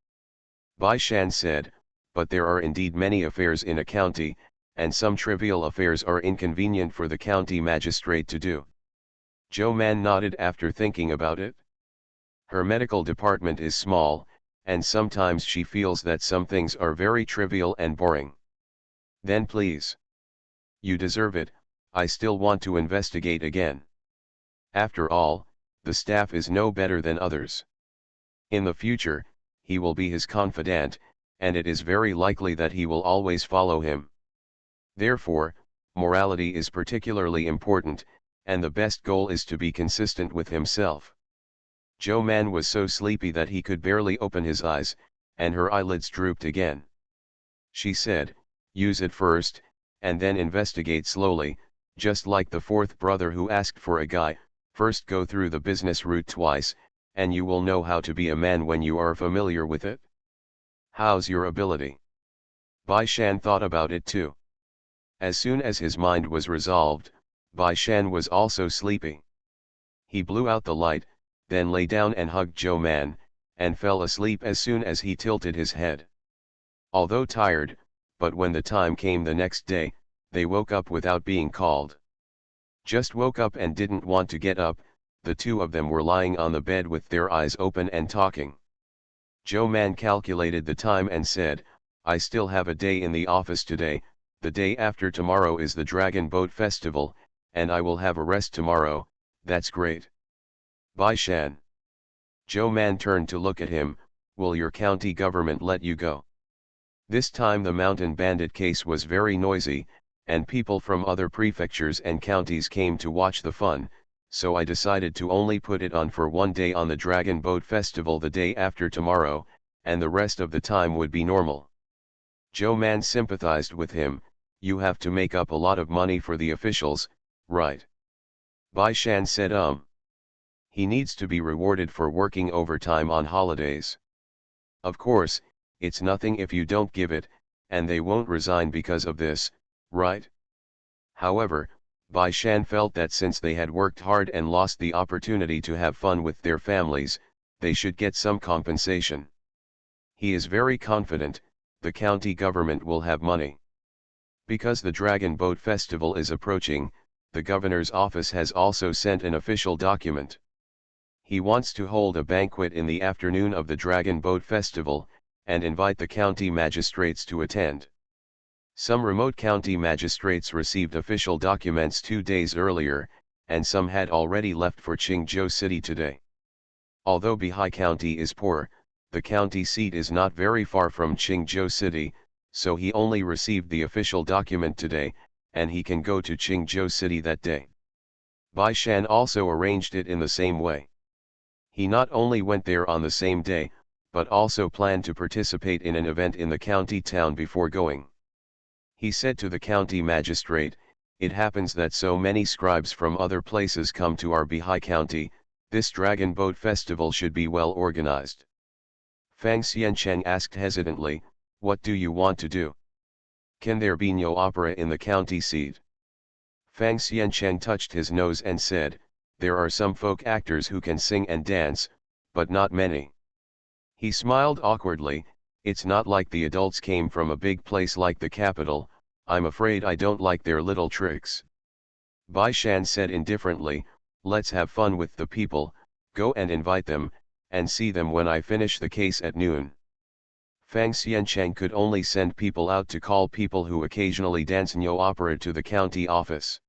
A: Bai Shan said, "But there are indeed many affairs in a county, and some trivial affairs are inconvenient for the county magistrate to do." Zhou Man nodded after thinking about it. Her medical department is small, and sometimes she feels that some things are very trivial and boring. "Then please. You deserve it, I still want to investigate again. After all, the staff is no better than others. In the future, he will be his confidant, and it is very likely that he will always follow him. Therefore, morality is particularly important, and the best goal is to be consistent with himself." Zhou Man was so sleepy that he could barely open his eyes, and her eyelids drooped again. She said, "Use it first, and then investigate slowly, just like the fourth brother who asked for a guy. First go through the business route twice, and you will know how to be a man when you are familiar with it." "How's your ability?" Bai Shan thought about it too. As soon as his mind was resolved, Bai Shan was also sleepy. He blew out the light, then lay down and hugged Zhou Man, and fell asleep as soon as he tilted his head. Although tired, but when the time came the next day, they woke up without being called. Just woke up and didn't want to get up, the two of them were lying on the bed with their eyes open and talking. Zhou Man calculated the time and said, "I still have a day in the office today, the day after tomorrow is the Dragon Boat Festival, and I will have a rest tomorrow." "That's great." Bai Shan. Zhou Man turned to look at him. Will your county government let you go? This time the mountain bandit case was very noisy, and people from other prefectures and counties came to watch the fun, so I decided to only put it on for one day on the Dragon Boat Festival the day after tomorrow, and the rest of the time would be normal. Zhou Man sympathized with him. You have to make up a lot of money for the officials, right? Bai Shan said He needs to be rewarded for working overtime on holidays. Of course, it's nothing if you don't give it, and they won't resign because of this, right? However, Bai Shan felt that since they had worked hard and lost the opportunity to have fun with their families, they should get some compensation. He is very confident, the county government will have money. Because the Dragon Boat Festival is approaching, the governor's office has also sent an official document. He wants to hold a banquet in the afternoon of the Dragon Boat Festival, and invite the county magistrates to attend. Some remote county magistrates received official documents 2 days earlier, and some had already left for Qingzhou City today. Although Bihai County is poor, the county seat is not very far from Qingzhou City, so he only received the official document today, and he can go to Qingzhou City that day. Bai Shan also arranged it in the same way. He not only went there on the same day, but also planned to participate in an event in the county town before going. He said to the county magistrate, "It happens that so many scribes from other places come to our Bihai County, this Dragon Boat Festival should be well organized." Fang Xiancheng asked hesitantly, "What do you want to do? Can there be no opera in the county seat?" Fang Xiancheng touched his nose and said, "There are some folk actors who can sing and dance, but not many." He smiled awkwardly. "It's not like the adults came from a big place like the capital, I'm afraid I don't like their little tricks." Bai Shan said indifferently, "Let's have fun with the people, go and invite them, and see them when I finish the case at noon." Fang Xiancheng could only send people out to call people who occasionally dance Nyo opera to the county office.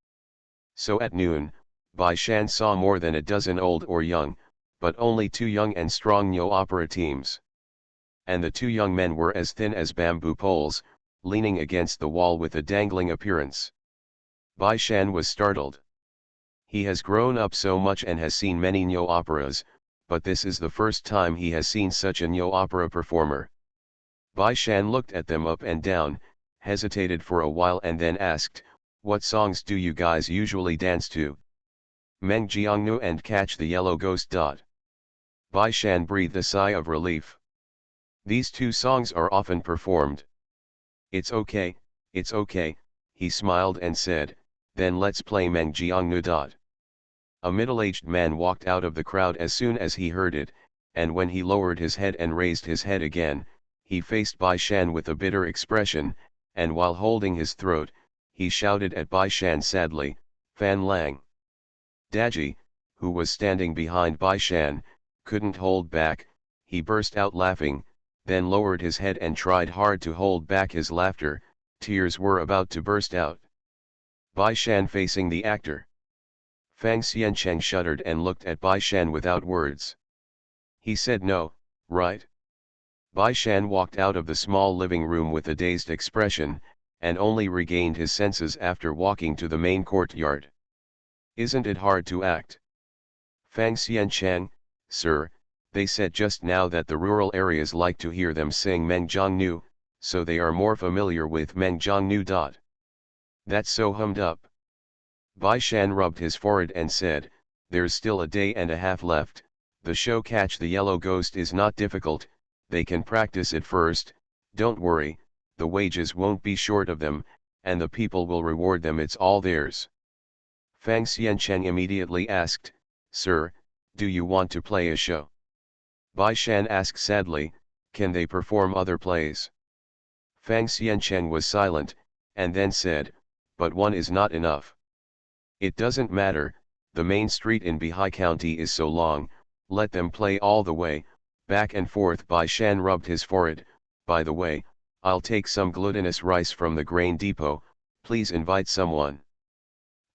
A: So at noon, Bai Shan saw more than a dozen old or young, but only 2 young and strong Nyo opera teams. And the 2 young men were as thin as bamboo poles, leaning against the wall with a dangling appearance. Bai Shan was startled. He has grown up so much and has seen many Nyo operas, but this is the first time he has seen such a Nyo opera performer. Bai Shan looked at them up and down, hesitated for a while and then asked, "What songs do you guys usually dance to?" "Meng Jiangnu and Catch the Yellow Ghost." Bai Shan breathed a sigh of relief. "These 2 songs are often performed." It's okay," he smiled and said, "then let's play Meng Jiangnu." A middle-aged man walked out of the crowd as soon as he heard it, and when he lowered his head and raised his head again, he faced Bai Shan with a bitter expression, and while holding his throat, he shouted at Bai Shan sadly, "Fan Lang." Daji, who was standing behind Bai Shan, couldn't hold back, he burst out laughing, then lowered his head and tried hard to hold back his laughter, tears were about to burst out. Bai Shan facing the actor. Fang Xiancheng shuddered and looked at Bai Shan without words. He said no, right? Bai Shan walked out of the small living room with a dazed expression, and only regained his senses after walking to the main courtyard. "Isn't it hard to act?" "Fang Xiancheng, sir, they said just now that the rural areas like to hear them sing Meng Jiangnu, so they are more familiar with Meng Jiangnu. That's so hummed up." Bai Shan rubbed his forehead and said, "There's still a day and a half left, the show Catch the Yellow Ghost is not difficult, they can practice it first, don't worry, the wages won't be short of them, and the people will reward them, it's all theirs." Fang Xiancheng immediately asked, "Sir, do you want to play a show?" Bai Shan asked sadly, "Can they perform other plays?" Fang Xiancheng was silent, and then said, "But one is not enough." "It doesn't matter, the main street in Bihai County is so long, let them play all the way, back and forth." Bai Shan rubbed his forehead, "By the way, I'll take some glutinous rice from the grain depot, please invite someone."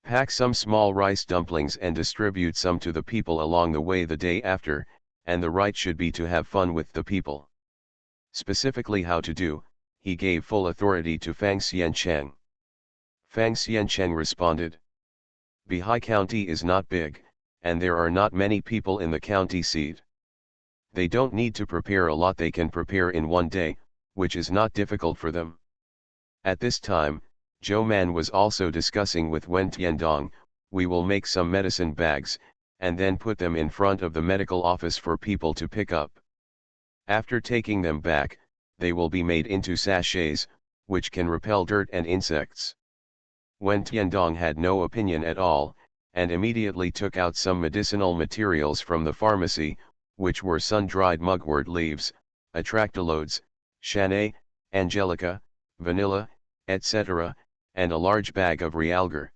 A: Pack some small rice dumplings and distribute some to the people along the way the day after, and the right should be to have fun with the people. Specifically how to do, he gave full authority to Fang Xiancheng. Fang Xiancheng responded. Bihai County is not big, and there are not many people in the county seat. They don't need to prepare a lot, they can prepare in one day, which is not difficult for them. At this time, Zhou Man was also discussing with Wen Tiandong, we will make some medicine bags, and then put them in front of the medical office for people to pick up. After taking them back, they will be made into sachets, which can repel dirt and insects. Wen Tiandong had no opinion at all, and immediately took out some medicinal materials from the pharmacy, which were sun-dried mugwort leaves, atractalodes, shanae, angelica, vanilla, etc., and a large bag of realgar.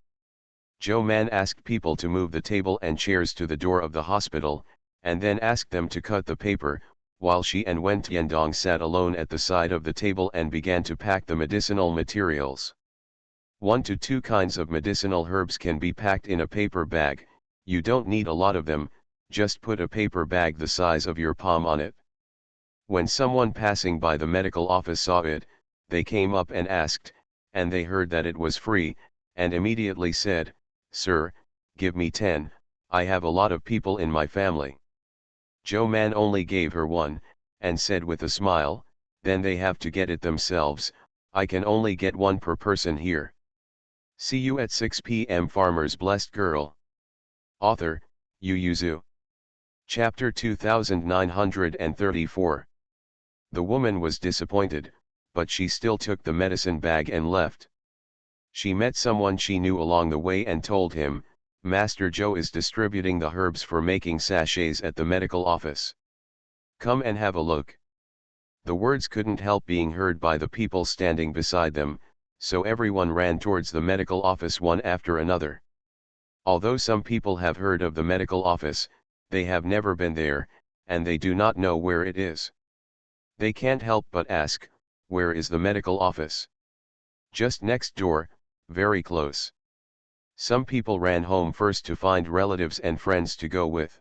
A: Zhou Man asked people to move the table and chairs to the door of the hospital, and then asked them to cut the paper, while she and Wen Tiandong sat alone at the side of the table and began to pack the medicinal materials. 1 to 2 kinds of medicinal herbs can be packed in a paper bag. You don't need a lot of them, just put a paper bag the size of your palm on it. When someone passing by the medical office saw it, they came up and asked, and they heard that it was free, and immediately said, "Sir, give me 10, I have a lot of people in my family." Zhou Man only gave her 1, and said with a smile, "Then they have to get it themselves, I can only get 1 per person here. See you at 6 p.m. Farmer's Blessed Girl." Author, Yu Yuzu. Chapter 2934. The woman was disappointed, but she still took the medicine bag and left. She met someone she knew along the way and told him, "Master Zhou is distributing the herbs for making sachets at the medical office. Come and have a look." The words couldn't help being heard by the people standing beside them, so everyone ran towards the medical office one after another. Although some people have heard of the medical office, they have never been there, and they do not know where it is. They can't help but ask, "Where is the medical office?" "Just next door, very close." Some people ran home first to find relatives and friends to go with.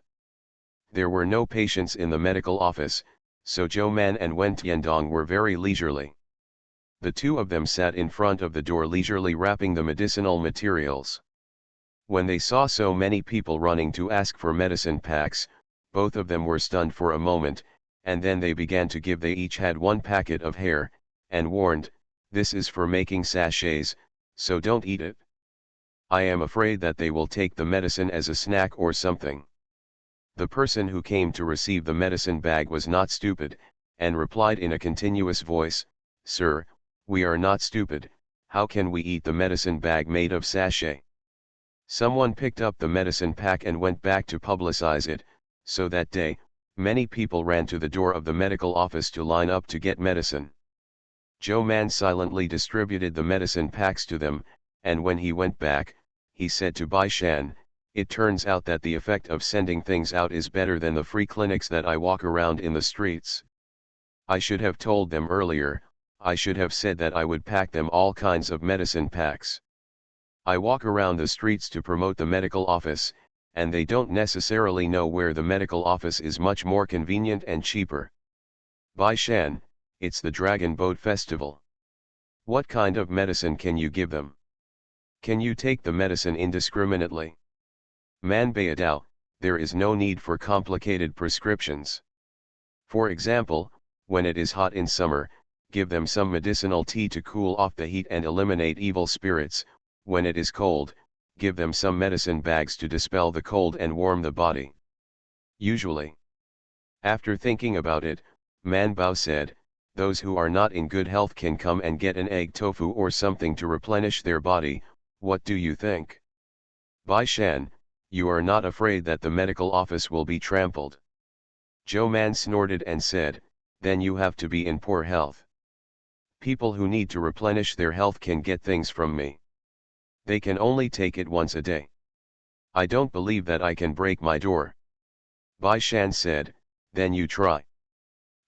A: There were no patients in the medical office, so Zhou Man and Wen Tiandong were very leisurely. The two of them sat in front of the door leisurely wrapping the medicinal materials. When they saw so many people running to ask for medicine packs, both of them were stunned for a moment, and then they began to give. They each had 1 packet of hair, and warned, "This is for making sachets, so don't eat it. I am afraid that they will take the medicine as a snack or something." The person who came to receive the medicine bag was not stupid, and replied in a continuous voice, "Sir, we are not stupid, how can we eat the medicine bag made of sachet?" Someone picked up the medicine pack and went back to publicize it, so that day, many people ran to the door of the medical office to line up to get medicine. Zhou Man silently distributed the medicine packs to them, and when he went back, he said to Bai Shan, "It turns out that the effect of sending things out is better than the free clinics that I walk around in the streets. I should have told them earlier, I should have said that I would pack them all kinds of medicine packs. I walk around the streets to promote the medical office, and they don't necessarily know where the medical office is much more convenient and cheaper. Bai Shan, it's the Dragon Boat Festival. What kind of medicine can you give them? Can you take the medicine indiscriminately? Man Bayadao, there is no need for complicated prescriptions. For example, when it is hot in summer, give them some medicinal tea to cool off the heat and eliminate evil spirits. When it is cold, give them some medicine bags to dispel the cold and warm the body." Usually. After thinking about it, Man Bao said, "Those who are not in good health can come and get an egg tofu or something to replenish their body. What do you think?" Bai Shan, you are not afraid that the medical office will be trampled? Zhou Man snorted and said, "Then you have to be in poor health. People who need to replenish their health can get things from me. They can only take it once a day. I don't believe that I can break my door." Bai Shan said, "Then you try."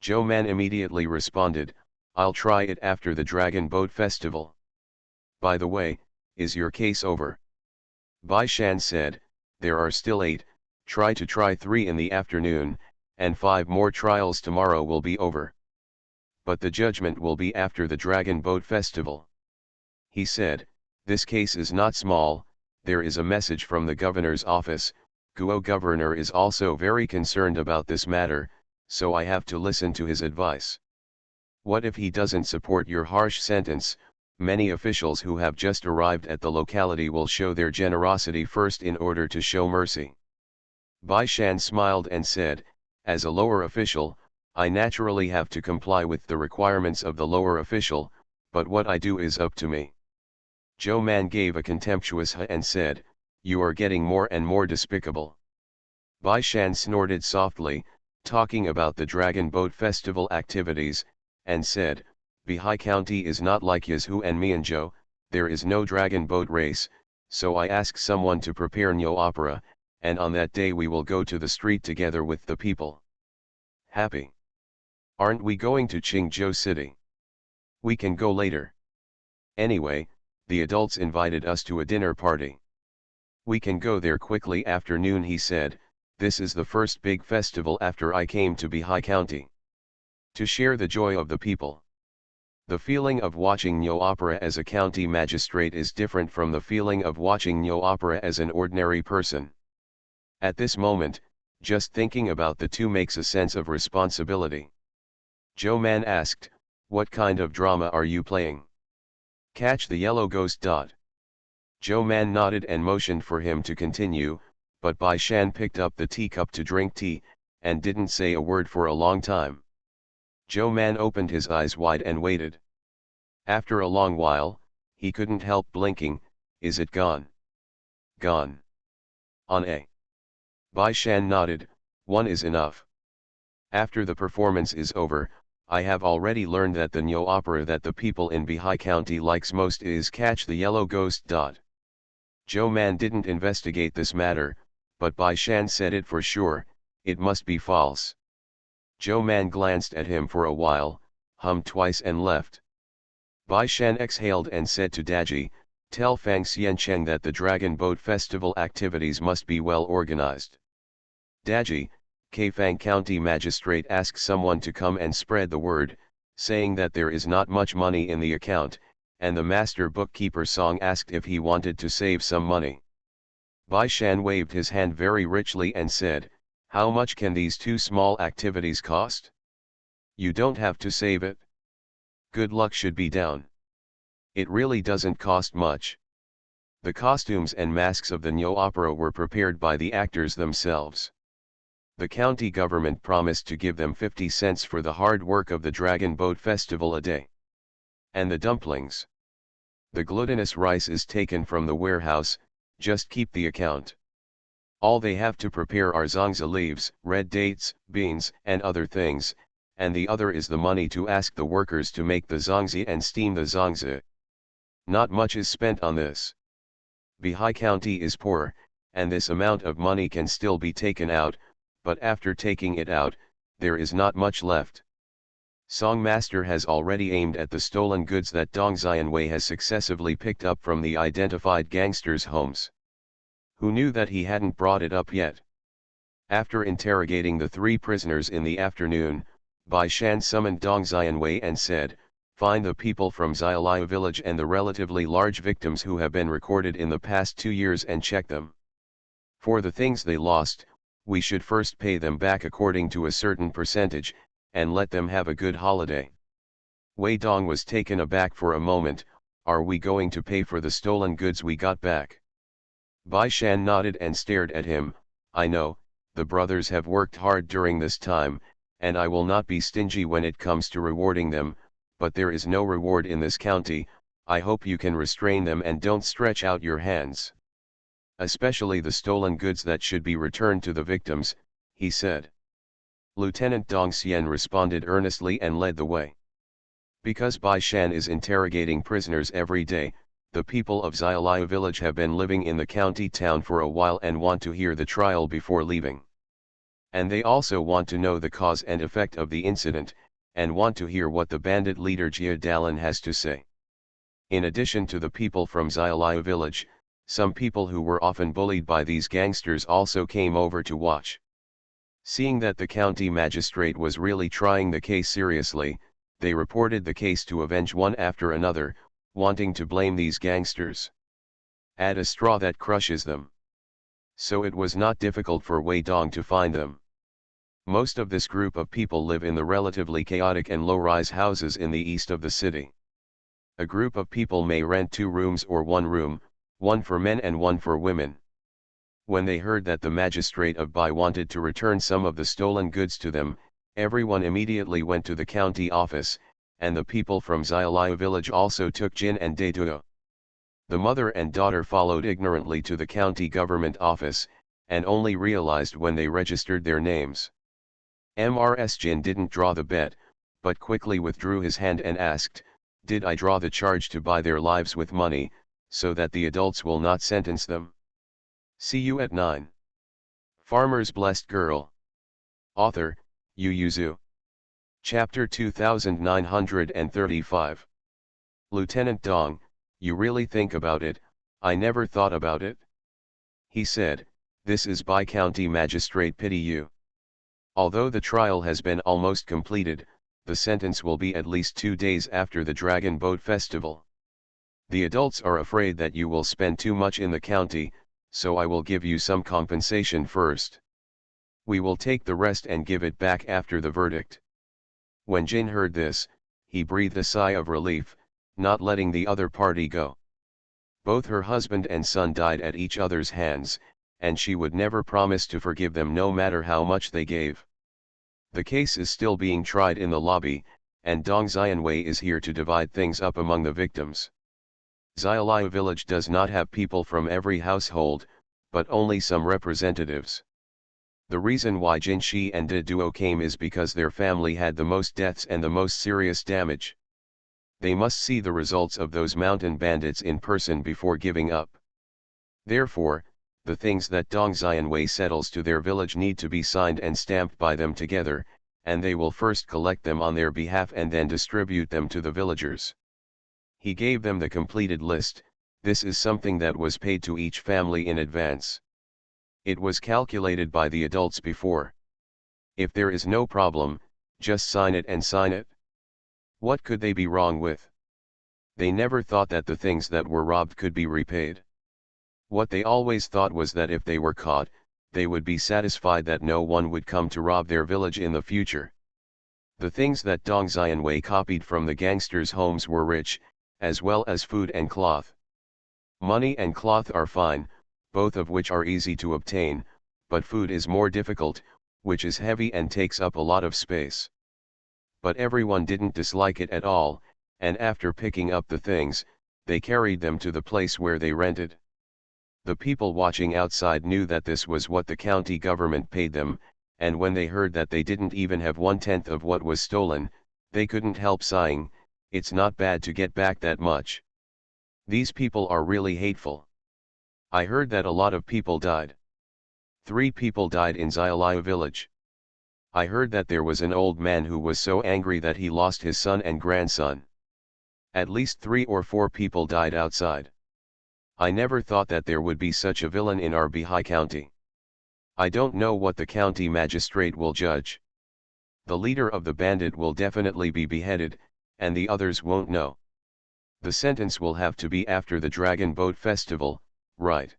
A: Zhou Man immediately responded, "I'll try it after the Dragon Boat Festival. By the way, is your case over?" Bai Shan said, there are still 8, try 3 in the afternoon, and 5 more trials tomorrow will be over. But the judgment will be after the Dragon Boat Festival. He said, this case is not small, there is a message from the governor's office, Guo governor is also very concerned about this matter, so I have to listen to his advice. What if he doesn't support your harsh sentence? Many officials who have just arrived at the locality will show their generosity first in order to show mercy. Bai Shan smiled and said, as a lower official, I naturally have to comply with the requirements of the lower official, but what I do is up to me. Zhou Man gave a contemptuous huh and said, you are getting more and more despicable. Bai Shan snorted softly, talking about the Dragon Boat Festival activities, and said, Bihai County is not like Yazhu and Mianzhou, there is no dragon boat race, so I ask someone to prepare Nyo opera, and on that day we will go to the street together with the people. Happy. Aren't we going to Qingzhou City? We can go later. Anyway, the adults invited us to a dinner party. We can go there quickly after noon, he said, this is the first big festival after I came to Bihai County. To share the joy of the people. The feeling of watching Nyo opera as a county magistrate is different from the feeling of watching Nyo opera as an ordinary person. At this moment, just thinking about the two makes a sense of responsibility. Zhou Man asked, what kind of drama are you playing? Catch the Yellow Ghost. Zhou Man nodded and motioned for him to continue, but Bai Shan picked up the teacup to drink tea, and didn't say a word for a long time. Zhou Man opened his eyes wide and waited. After a long while, he couldn't help blinking, is it gone? Gone. On a. Bai Shan nodded, one is enough. After the performance is over, I have already learned that the Nyo opera that the people in Bihai County likes most is Catch the Yellow Ghost. Zhou Man didn't investigate this matter, but Bai Shan said it for sure, it must be false. Zhou Man glanced at him for a while, hummed twice and left. Bai Shan exhaled and said to Daji, tell Fang Xiancheng that the Dragon Boat Festival activities must be well organized. Daji, Kaifang County Magistrate asked someone to come and spread the word, saying that there is not much money in the account, and the master bookkeeper Song asked if he wanted to save some money. Bai Shan waved his hand very richly and said, how much can these two small activities cost? You don't have to save it. Good luck should be down. It really doesn't cost much. The costumes and masks of the Nyo opera were prepared by the actors themselves. The county government promised to give them 50 cents for the hard work of the Dragon Boat Festival a day. And the dumplings. The glutinous rice is taken from the warehouse, just keep the account. All they have to prepare are zongzi leaves, red dates, beans, and other things, and the other is the money to ask the workers to make the zongzi and steam the zongzi. Not much is spent on this. Bihai County is poor, and this amount of money can still be taken out, but after taking it out, there is not much left. Song Master has already aimed at the stolen goods that Dong Xianwei has successively picked up from the identified gangsters' homes. Who knew that he hadn't brought it up yet? After interrogating the 3 prisoners in the afternoon, Bai Shan summoned Dong Xianwei and said, find the people from Xiaoliu village and the relatively large victims who have been recorded in the past 2 years and check them. For the things they lost, we should first pay them back according to a certain percentage, and let them have a good holiday. Wei Dong was taken aback for a moment, are we going to pay for the stolen goods we got back? Bai Shan nodded and stared at him, I know, the brothers have worked hard during this time, and I will not be stingy when it comes to rewarding them, but there is no reward in this county, I hope you can restrain them and don't stretch out your hands. Especially the stolen goods that should be returned to the victims, he said. Lieutenant Dong Xian responded earnestly and led the way. Because Bai Shan is interrogating prisoners every day, the people of Xiaoliu village have been living in the county town for a while and want to hear the trial before leaving. And they also want to know the cause and effect of the incident, and want to hear what the bandit leader Jia Dalan has to say. In addition to the people from Xiaoliu village, Some people who were often bullied by these gangsters also came over to watch. Seeing that the county magistrate was really trying the case seriously, they reported the case to avenge one after another, wanting to blame these gangsters. Add a straw that crushes them. So it was not difficult for Wei Dong to find them. Most of this group of people live in the relatively chaotic and low-rise houses in the east of the city. A group of people may rent 2 rooms or 1 room, one for men and one for women. When they heard that the magistrate of Bai wanted to return some of the stolen goods to them, everyone immediately went to the county office, and the people from Xiaoliu village also took Jin and Detuo. The mother and daughter followed ignorantly to the county government office, and only realized when they registered their names. Mrs. Jin didn't draw the bet, but quickly withdrew his hand and asked, "Did I draw the charge to buy their lives with money, so that the adults will not sentence them?" See you at 9. Farmer's Blessed Girl. Author, Yu Yuzu. Chapter 2935. Lieutenant Dong, you really think about it, I never thought about it. He said, "This is Bai County Magistrate, pity you. Although the trial has been almost completed, the sentence will be at least 2 days after the Dragon Boat Festival. The adults are afraid that you will spend too much in the county, so I will give you some compensation first. We will take the rest and give it back after the verdict." When Jin heard this, he breathed a sigh of relief, not letting the other party go. Both her husband and son died at each other's hands, and she would never promise to forgive them no matter how much they gave. The case is still being tried in the lobby, and Dong Xianwei is here to divide things up among the victims. Xiaoliu village does not have people from every household, but only some representatives. The reason why Jin Shi and De Duo came is because their family had the most deaths and the most serious damage. They must see the results of those mountain bandits in person before giving up. Therefore, the things that Dong Xianwei settles to their village need to be signed and stamped by them together, and they will first collect them on their behalf and then distribute them to the villagers. He gave them the completed list. This is something that was paid to each family in advance. It was calculated by the adults before. If there is no problem, just sign it and sign it. What could they be wrong with? They never thought that the things that were robbed could be repaid. What they always thought was that if they were caught, they would be satisfied that no one would come to rob their village in the future. The things that Dong Xianwei copied from the gangsters' homes were rich, as well as food and cloth. Money and cloth are fine, both of which are easy to obtain, but food is more difficult, which is heavy and takes up a lot of space. But everyone didn't dislike it at all, and after picking up the things, they carried them to the place where they rented. The people watching outside knew that this was what the county government paid them, and when they heard that they didn't even have 1/10 of what was stolen, they couldn't help sighing, "It's not bad to get back that much. These people are really hateful." I heard that a lot of people died. 3 people died in Xiaoliu village. I heard that there was an old man who was so angry that he lost his son and grandson. At least 3 or 4 people died outside. I never thought that there would be such a villain in our Bihai County. I don't know what the county magistrate will judge. The leader of the bandit will definitely be beheaded, and the others won't know. The sentence will have to be after the Dragon Boat Festival, right?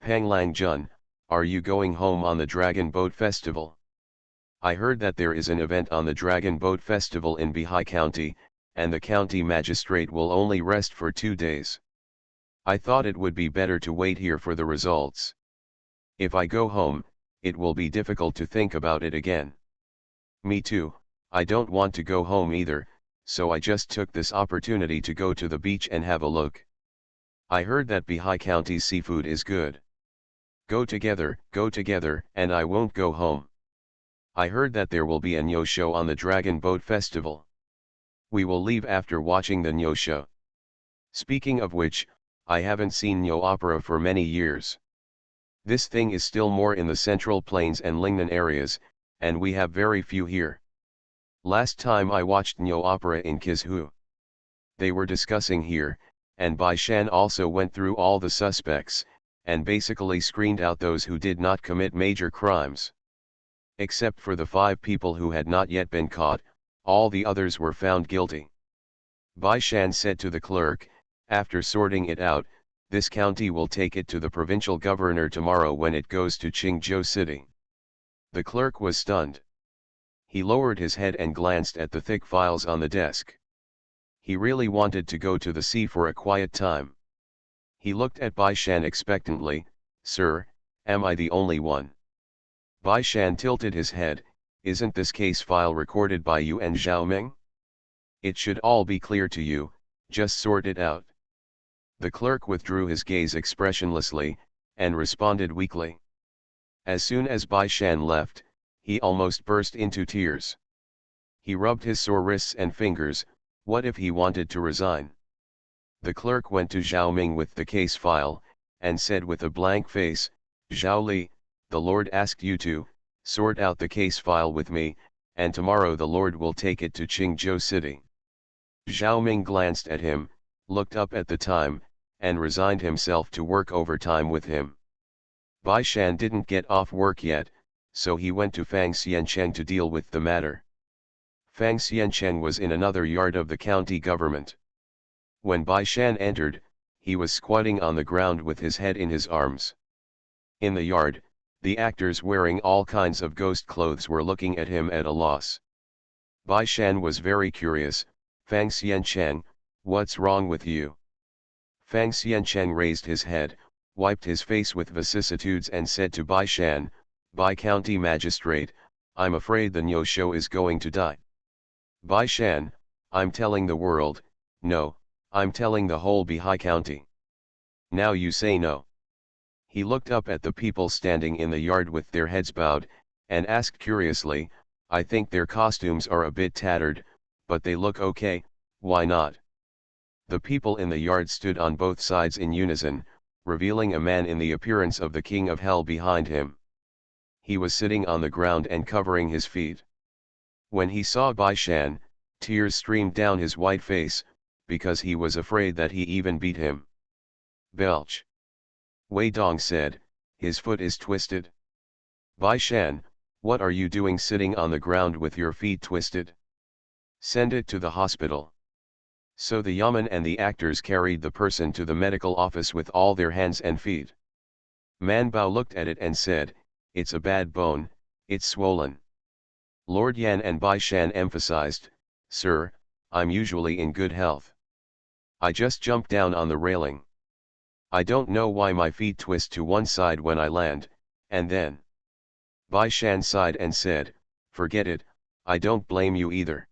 A: Pang Lang Jun, are you going home on the Dragon Boat Festival? I heard that there is an event on the Dragon Boat Festival in Bihai County, and the county magistrate will only rest for 2 days. I thought it would be better to wait here for the results. If I go home, it will be difficult to think about it again. Me too, I don't want to go home either, so I just took this opportunity to go to the beach and have a look. I heard that Bihai County's seafood is good. Go together, and I won't go home. I heard that there will be a Nyo show on the Dragon Boat Festival. We will leave after watching the Nyo show. Speaking of which, I haven't seen Nyo opera for many years. This thing is still more in the Central Plains and Lingnan areas, and we have very few here. Last time I watched Nyo opera in Kizhu. They were discussing here, and Bai Shan also went through all the suspects, and basically screened out those who did not commit major crimes. Except for the 5 people who had not yet been caught, all the others were found guilty. Bai Shan said to the clerk, after sorting it out, this county will take it to the provincial governor tomorrow when it goes to Qingzhou City. The clerk was stunned. He lowered his head and glanced at the thick files on the desk. He really wanted to go to the sea for a quiet time. He looked at Bai Shan expectantly. Sir, am I the only one? Bai Shan tilted his head. Isn't this case file recorded by you and Zhao Ming? It should all be clear to you, just sort it out. The clerk withdrew his gaze expressionlessly, and responded weakly. As soon as Bai Shan left, he almost burst into tears. He rubbed his sore wrists and fingers. What if he wanted to resign? The clerk went to Zhao Ming with the case file, and said with a blank face, Zhao Li, the Lord asked you to sort out the case file with me, and tomorrow the Lord will take it to Qingzhou City. Zhao Ming glanced at him, looked up at the time, and resigned himself to work overtime with him. Bai Shan didn't get off work yet, so he went to Fang Xiancheng to deal with the matter. Fang Xiancheng was in another yard of the county government. When Bai Shan entered, he was squatting on the ground with his head in his arms. In the yard, the actors wearing all kinds of ghost clothes were looking at him at a loss. Bai Shan was very curious. Fang Xiancheng, what's wrong with you? Fang Xiancheng raised his head, wiped his face with vicissitudes and said to Bai Shan, Bai County Magistrate, I'm afraid the Niu show is going to die. Bai Shan, I'm telling the world, no, I'm telling the whole Bihai County. Now you say no. He looked up at the people standing in the yard with their heads bowed, and asked curiously, I think their costumes are a bit tattered, but they look okay, why not? The people in the yard stood on both sides in unison, revealing a man in the appearance of the king of hell behind him. He was sitting on the ground and covering his feet. When he saw Bai Shan, tears streamed down his white face, because he was afraid that he even beat him. Belch. Wei Dong said, his foot is twisted. Bai Shan, what are you doing sitting on the ground with your feet twisted? Send it to the hospital. So the yamen and the actors carried the person to the medical office with all their hands and feet. Man Bao looked at it and said, it's a bad bone, it's swollen. Lord Yan and Bai Shan emphasized, Sir, I'm usually in good health. I just jumped down on the railing. I don't know why my feet twist to one side when I land, and then. Bai Shan sighed and said, forget it, I don't blame you either.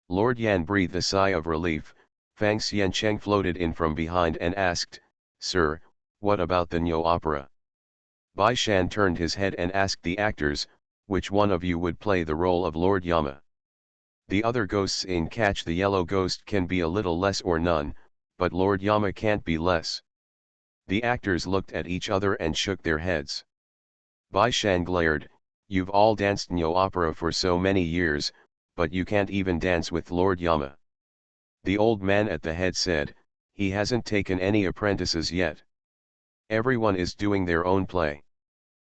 A: Lord Yan breathed a sigh of relief. Fang Xiancheng floated in from behind and asked, Sir, what about the Niu opera? Bai Shan turned his head and asked the actors, which one of you would play the role of Lord Yama? The other ghosts in Catch the Yellow Ghost can be a little less or none, but Lord Yama can't be less. The actors looked at each other and shook their heads. Bai Shan glared, you've all danced Niu opera for so many years, but you can't even dance with Lord Yama. The old man at the head said, he hasn't taken any apprentices yet. Everyone is doing their own play.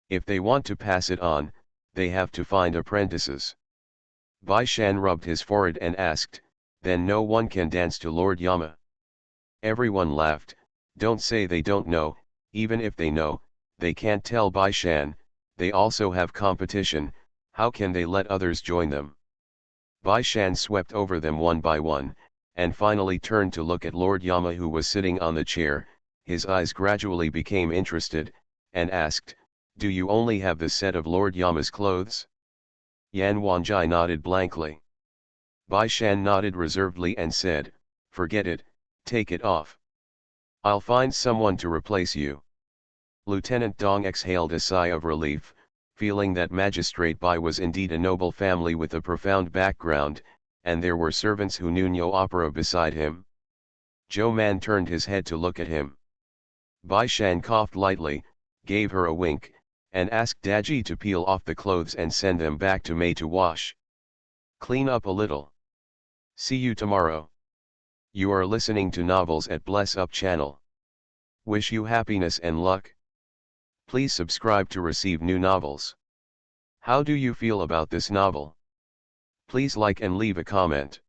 A: If they want to pass it on, they have to find apprentices. Bai Shan rubbed his forehead and asked, then no one can dance to Lord Yama? Everyone laughed. Don't say they don't know, even if they know, they can't tell Bai Shan, they also have competition, how can they let others join them? Bai Shan swept over them one by one, and finally turned to look at Lord Yama who was sitting on the chair. His eyes gradually became interested, and asked, do you only have the set of Lord Yama's clothes? Yan Wanjai nodded blankly. Bai Shan nodded reservedly and said, forget it, take it off. I'll find someone to replace you. Lieutenant Dong exhaled a sigh of relief, feeling that Magistrate Bai was indeed a noble family with a profound background, and there were servants who knew Niu opera beside him. Zhou Man turned his head to look at him. Bai Shan coughed lightly, gave her a wink, and asked Daji to peel off the clothes and send them back to Mei to wash. Clean up a little. See you tomorrow. You are listening to Novels at Bless Up channel. Wish you happiness and luck. Please subscribe to receive new novels. How do you feel about this novel? Please like and leave a comment.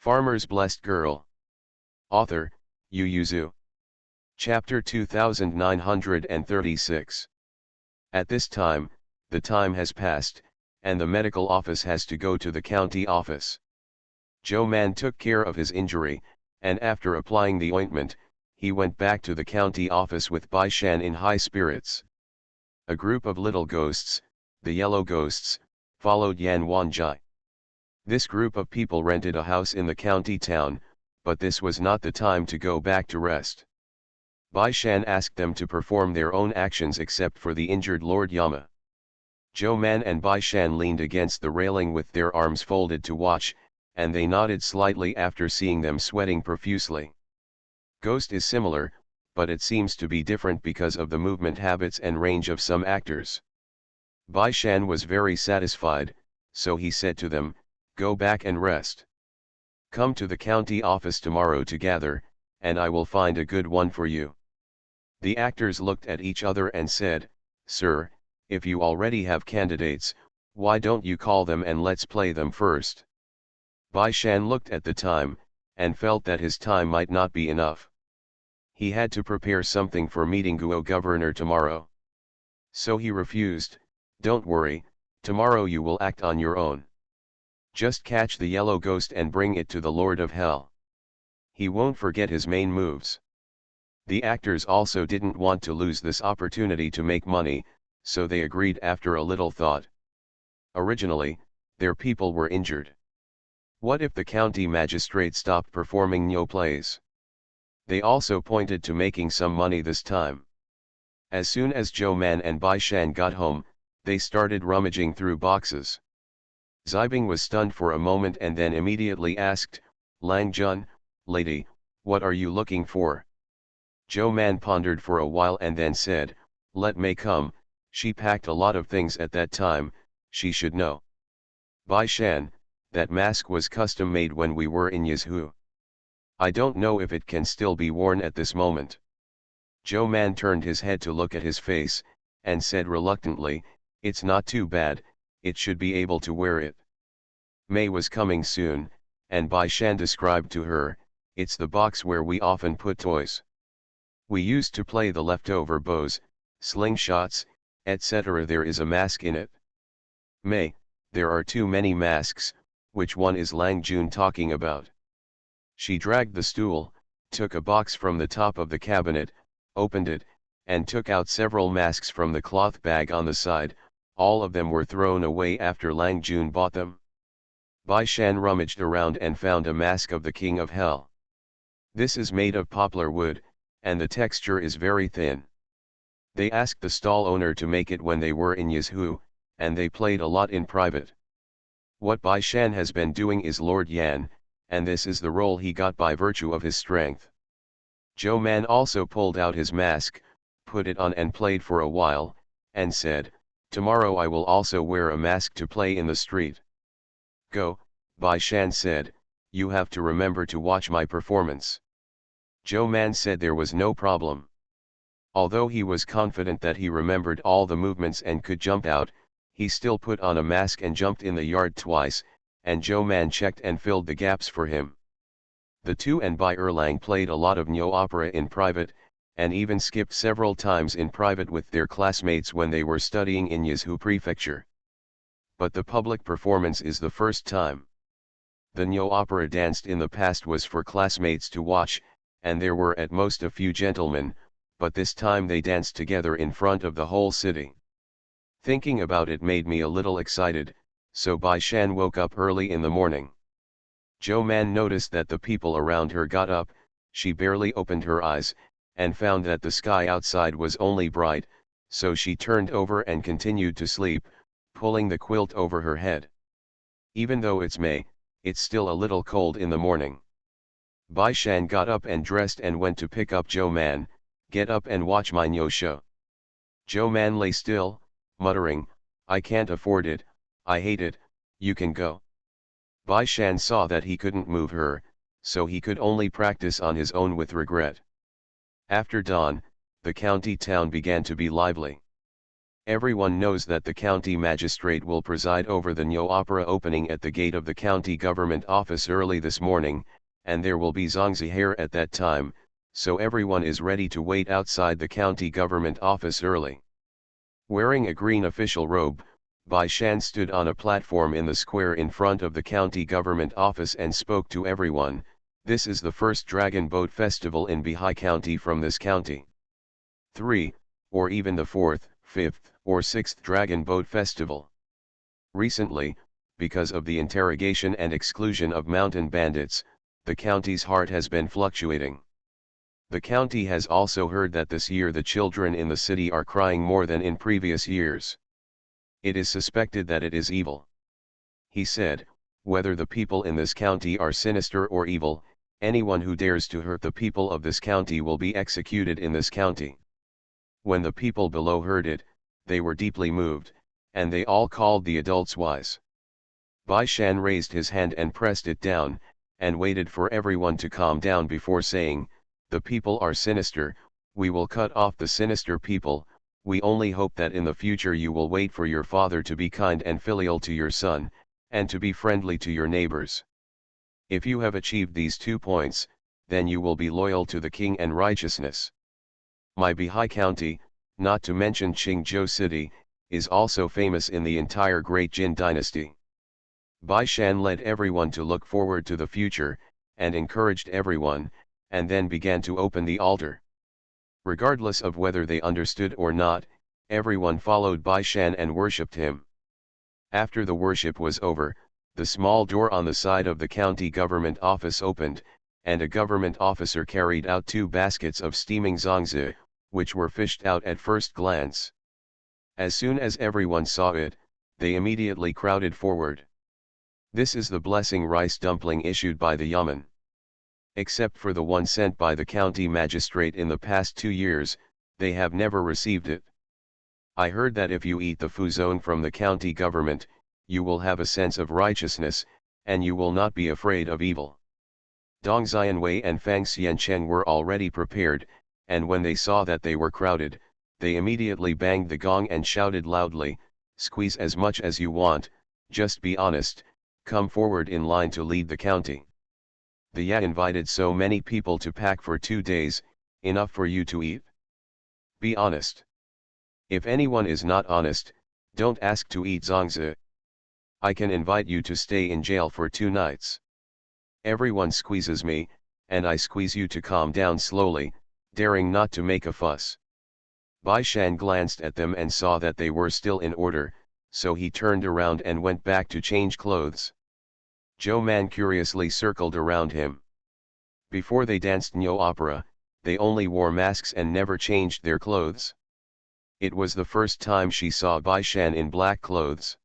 A: Farmer's Blessed Girl. Author, Yu Yuzu. Chapter 2936. At this time, the time has passed, and the medical office has to go to the county office. Joe Man took care of his injury, and after applying the ointment, he went back to the county office with Bai Shan in high spirits. A group of little ghosts, the yellow ghosts, followed Yan Wanjai. This group of people rented a house in the county town, but this was not the time to go back to rest. Bai Shan asked them to perform their own actions except for the injured Lord Yama. Joe Man and Bai Shan leaned against the railing with their arms folded to watch, and they nodded slightly after seeing them sweating profusely. Ghost is similar, but it seems to be different because of the movement habits and range of some actors. Bai Shan was very satisfied, so he said to them, "Go back and rest. Come to the county office tomorrow to gather, and I will find a good one for you." The actors looked at each other and said, "Sir, if you already have candidates, why don't you call them and let's play them first?" Bai Shan looked at the time, and felt that his time might not be enough. He had to prepare something for meeting Guo governor tomorrow. So he refused. "Don't worry, tomorrow you will act on your own. Just catch the yellow ghost and bring it to the Lord of Hell. He won't forget his main moves." The actors also didn't want to lose this opportunity to make money, so they agreed after a little thought. Originally, their people were injured. What if the county magistrate stopped performing Nyo plays? They also pointed to making some money this time. As soon as Joe Man and Bai Shan got home, they started rummaging through boxes. Zibing was stunned for a moment and then immediately asked, "Lang Jun, lady, what are you looking for?" Joe Man pondered for a while and then said, "Let Mei come, she packed a lot of things at that time, she should know." "Bai Shan, that mask was custom made when we were in Yizhu. I don't know if it can still be worn at this moment." Joe Man turned his head to look at his face, and said reluctantly, "It's not too bad, it should be able to wear it." May was coming soon, and Bai Shan described to her, "It's the box where we often put toys. We used to play the leftover bows, slingshots, etc. There is a mask in it." "May, there are too many masks, which one is Lang Jun talking about?" She dragged the stool, took a box from the top of the cabinet, opened it, and took out several masks from the cloth bag on the side. All of them were thrown away after Lang Jun bought them. Bai Shan rummaged around and found a mask of the King of Hell. This is made of poplar wood, and the texture is very thin. They asked the stall owner to make it when they were in Yizhu, and they played a lot in private. What Bai Shan has been doing is Lord Yan, and this is the role he got by virtue of his strength. Joe Man also pulled out his mask, put it on and played for a while, and said, "Tomorrow I will also wear a mask to play in the street." "Go," Bai Shan said, "you have to remember to watch my performance." Joe Man said there was no problem. Although he was confident that he remembered all the movements and could jump out, he still put on a mask and jumped in the yard twice, and Joe Man checked and filled the gaps for him. The two and Bai Erlang played a lot of Nyo opera in private, and even skipped several times in private with their classmates when they were studying in Yizhu Prefecture. But the public performance is the first time. The Nyo opera danced in the past was for classmates to watch, and there were at most a few gentlemen, but this time they danced together in front of the whole city. Thinking about it made me a little excited, so Bai Shan woke up early in the morning. Joe Man noticed that the people around her got up. She barely opened her eyes, and found that the sky outside was only bright, so she turned over and continued to sleep, pulling the quilt over her head. Even though it's May, it's still a little cold in the morning. Bai Shan got up and dressed and went to pick up Joe Man. "Get up and watch my Nyo show." Joe Man lay still, muttering, "I can't afford it, I hate it, you can go." Bai Shan saw that he couldn't move her, so he could only practice on his own with regret. After dawn, the county town began to be lively. Everyone knows that the county magistrate will preside over the Nyo Opera opening at the gate of the county government office early this morning, and there will be zongzi here at that time, so everyone is ready to wait outside the county government office early. Wearing a green official robe, Bai Shan stood on a platform in the square in front of the county government office and spoke to everyone. This is the first Dragon Boat Festival in Bihai County from this county. 3, or even the 4th, 5th, or 6th Dragon Boat Festival. Recently, because of the interrogation and exclusion of mountain bandits, the county's heart has been fluctuating. The county has also heard that this year the children in the city are crying more than in previous years. It is suspected that it is evil. He said, whether the people in this county are sinister or evil, anyone who dares to hurt the people of this county will be executed in this county. When the people below heard it, they were deeply moved, and they all called the adults wise. Bai Shan raised his hand and pressed it down, and waited for everyone to calm down before saying, the people are sinister, we will cut off the sinister people, we only hope that in the future you will wait for your father to be kind and filial to your son, and to be friendly to your neighbors. If you have achieved these 2 points, then you will be loyal to the king and righteousness. My Bihai County, not to mention Qingzhou City, is also famous in the entire Great Jin dynasty. Bai Shan led everyone to look forward to the future, and encouraged everyone, and then began to open the altar. Regardless of whether they understood or not, everyone followed Bai Shan and worshipped him. After the worship was over, the small door on the side of the county government office opened, and a government officer carried out 2 baskets of steaming zongzi, which were fished out at first glance. As soon as everyone saw it, they immediately crowded forward. This is the blessing rice dumpling issued by the yamen. Except for the one sent by the county magistrate in the past 2 years, they have never received it. I heard that if you eat the fuzon from the county government, you will have a sense of righteousness, and you will not be afraid of evil. Dong Xianwei and Fang Xianchen were already prepared, and when they saw that they were crowded, they immediately banged the gong and shouted loudly, squeeze as much as you want, just be honest, come forward in line to lead the county. The Ya invited so many people to pack for 2 days, enough for you to eat? Be honest. If anyone is not honest, don't ask to eat zongzi. I can invite you to stay in jail for 2 nights. Everyone squeezes me, and I squeeze you to calm down slowly, daring not to make a fuss. Bai Shan glanced at them and saw that they were still in order, so he turned around and went back to change clothes. Zhou Man curiously circled around him. Before they danced Nyo opera, they only wore masks and never changed their clothes. It was the first time she saw Bai Shan in black clothes.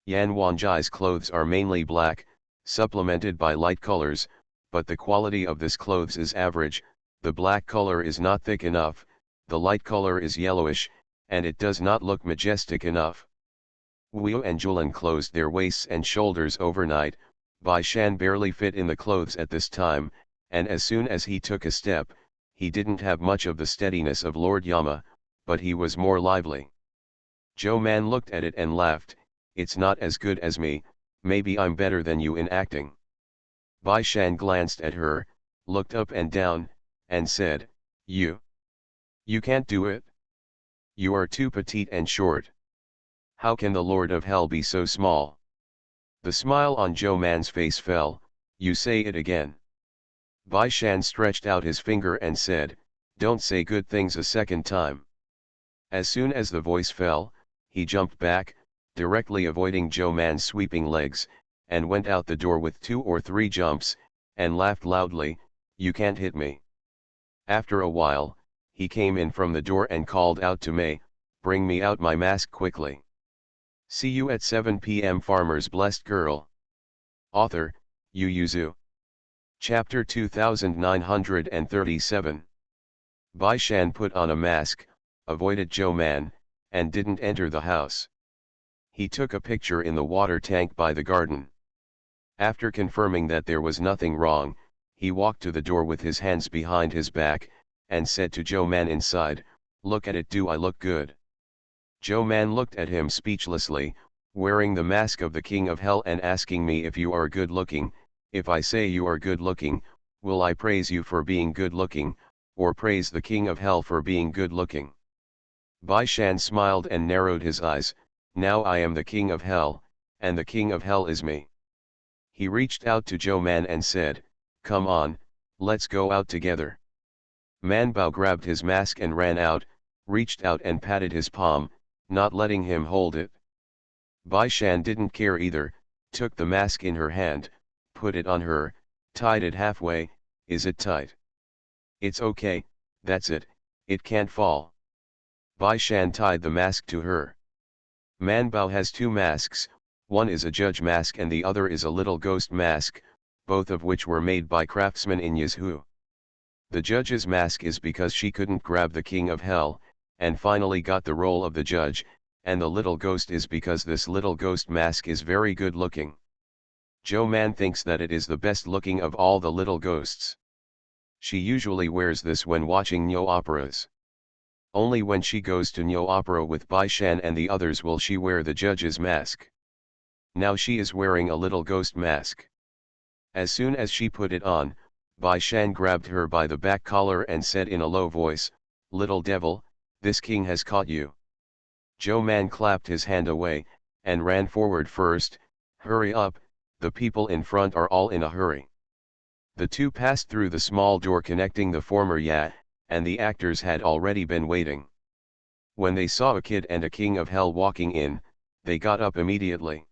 A: Yan Wanjai's clothes are mainly black, supplemented by light colors, but the quality of this clothes is average, the black color is not thick enough, the light color is yellowish, and it does not look majestic enough. Wu and Julan closed their waists and shoulders overnight. Bai Shan barely fit in the clothes at this time, and as soon as he took a step, he didn't have much of the steadiness of Lord Yama, but he was more lively. Zhou Man looked at it and laughed, it's not as good as me, maybe I'm better than you in acting. Bai Shan glanced at her, looked up and down, and said, You can't do it? You are too petite and short. How can the Lord of Hell be so small? The smile on Zhou Man's face fell, you say it again. Bai Shan stretched out his finger and said, don't say good things a second time. As soon as the voice fell, he jumped back, directly avoiding Zhou Man's sweeping legs, and went out the door with 2 or 3 jumps, and laughed loudly, you can't hit me. After a while, he came in from the door and called out to Mei, bring me out my mask quickly. See you at 7 p.m. Farmer's Blessed Girl. Author, Yu Yuzu. Chapter 2937. Bai Shan put on a mask, avoided Zhou Man, and didn't enter the house. He took a picture in the water tank by the garden. After confirming that there was nothing wrong, he walked to the door with his hands behind his back, and said to Joe Man inside, "Look at it, do I look good?" Joe Man looked at him speechlessly, wearing the mask of the King of Hell and asking me if you are good looking. If I say you are good looking, will I praise you for being good looking, or praise the King of Hell for being good looking? Bai Shan smiled and narrowed his eyes. Now I am the King of Hell, and the King of Hell is me. He reached out to Joe Man and said, "Come on, let's go out together." Man Bao grabbed his mask and ran out, reached out and patted his palm, not letting him hold it. Bai Shan didn't care either, took the mask in her hand, put it on her, tied it halfway. "Is it tight?" "It's okay, that's it can't fall." Bai Shan tied the mask to her. Man Bao has two masks, one is a judge mask and the other is a little ghost mask, both of which were made by craftsmen in Yizhu. The judge's mask is because she couldn't grab the King of Hell, and finally got the role of the judge, and the little ghost is because this little ghost mask is very good looking. Joe Man thinks that it is the best looking of all the little ghosts. She usually wears this when watching Nyo operas. Only when she goes to Nyo opera with Bai Shan and the others will she wear the judge's mask. Now she is wearing a little ghost mask. As soon as she put it on, Bai Shan grabbed her by the back collar and said in a low voice, "Little devil, this king has caught you." Joe Man clapped his hand away, and ran forward first. "Hurry up, the people in front are all in a hurry." The two passed through the small door connecting the former Ya, and the actors had already been waiting. When they saw a kid and a King of Hell walking in, they got up immediately.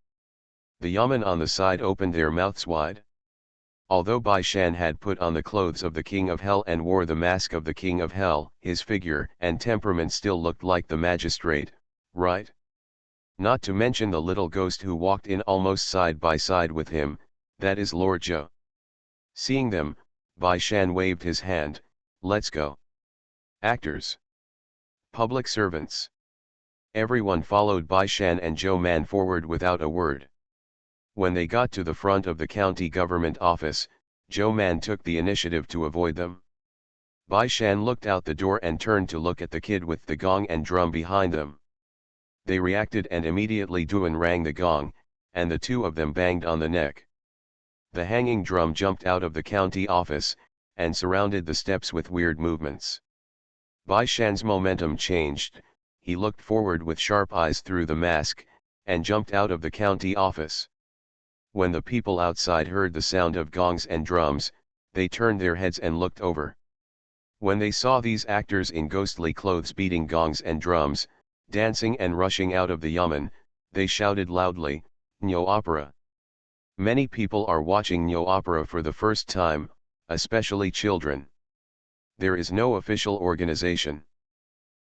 A: The yamen on the side opened their mouths wide. Although Bai Shan had put on the clothes of the King of Hell and wore the mask of the King of Hell, his figure and temperament still looked like the magistrate, right? Not to mention the little ghost who walked in almost side by side with him, that is Lord Zhou. Seeing them, Bai Shan waved his hand, "Let's go." Actors, public servants, everyone followed Bai Shan and Joe Man forward without a word. When they got to the front of the county government office, Joe Man took the initiative to avoid them. Bai Shan looked out the door and turned to look at the kid with the gong and drum behind them. They reacted and immediately Duan rang the gong, and the two of them banged on the neck. The hanging drum jumped out of the county office, and surrounded the steps with weird movements. Bai Shan's momentum changed, he looked forward with sharp eyes through the mask, and jumped out of the county office. When the people outside heard the sound of gongs and drums, they turned their heads and looked over. When they saw these actors in ghostly clothes beating gongs and drums, dancing and rushing out of the yamen, they shouted loudly, "Nyo opera!" Many people are watching Nyo opera for the first time, especially children. There is no official organization.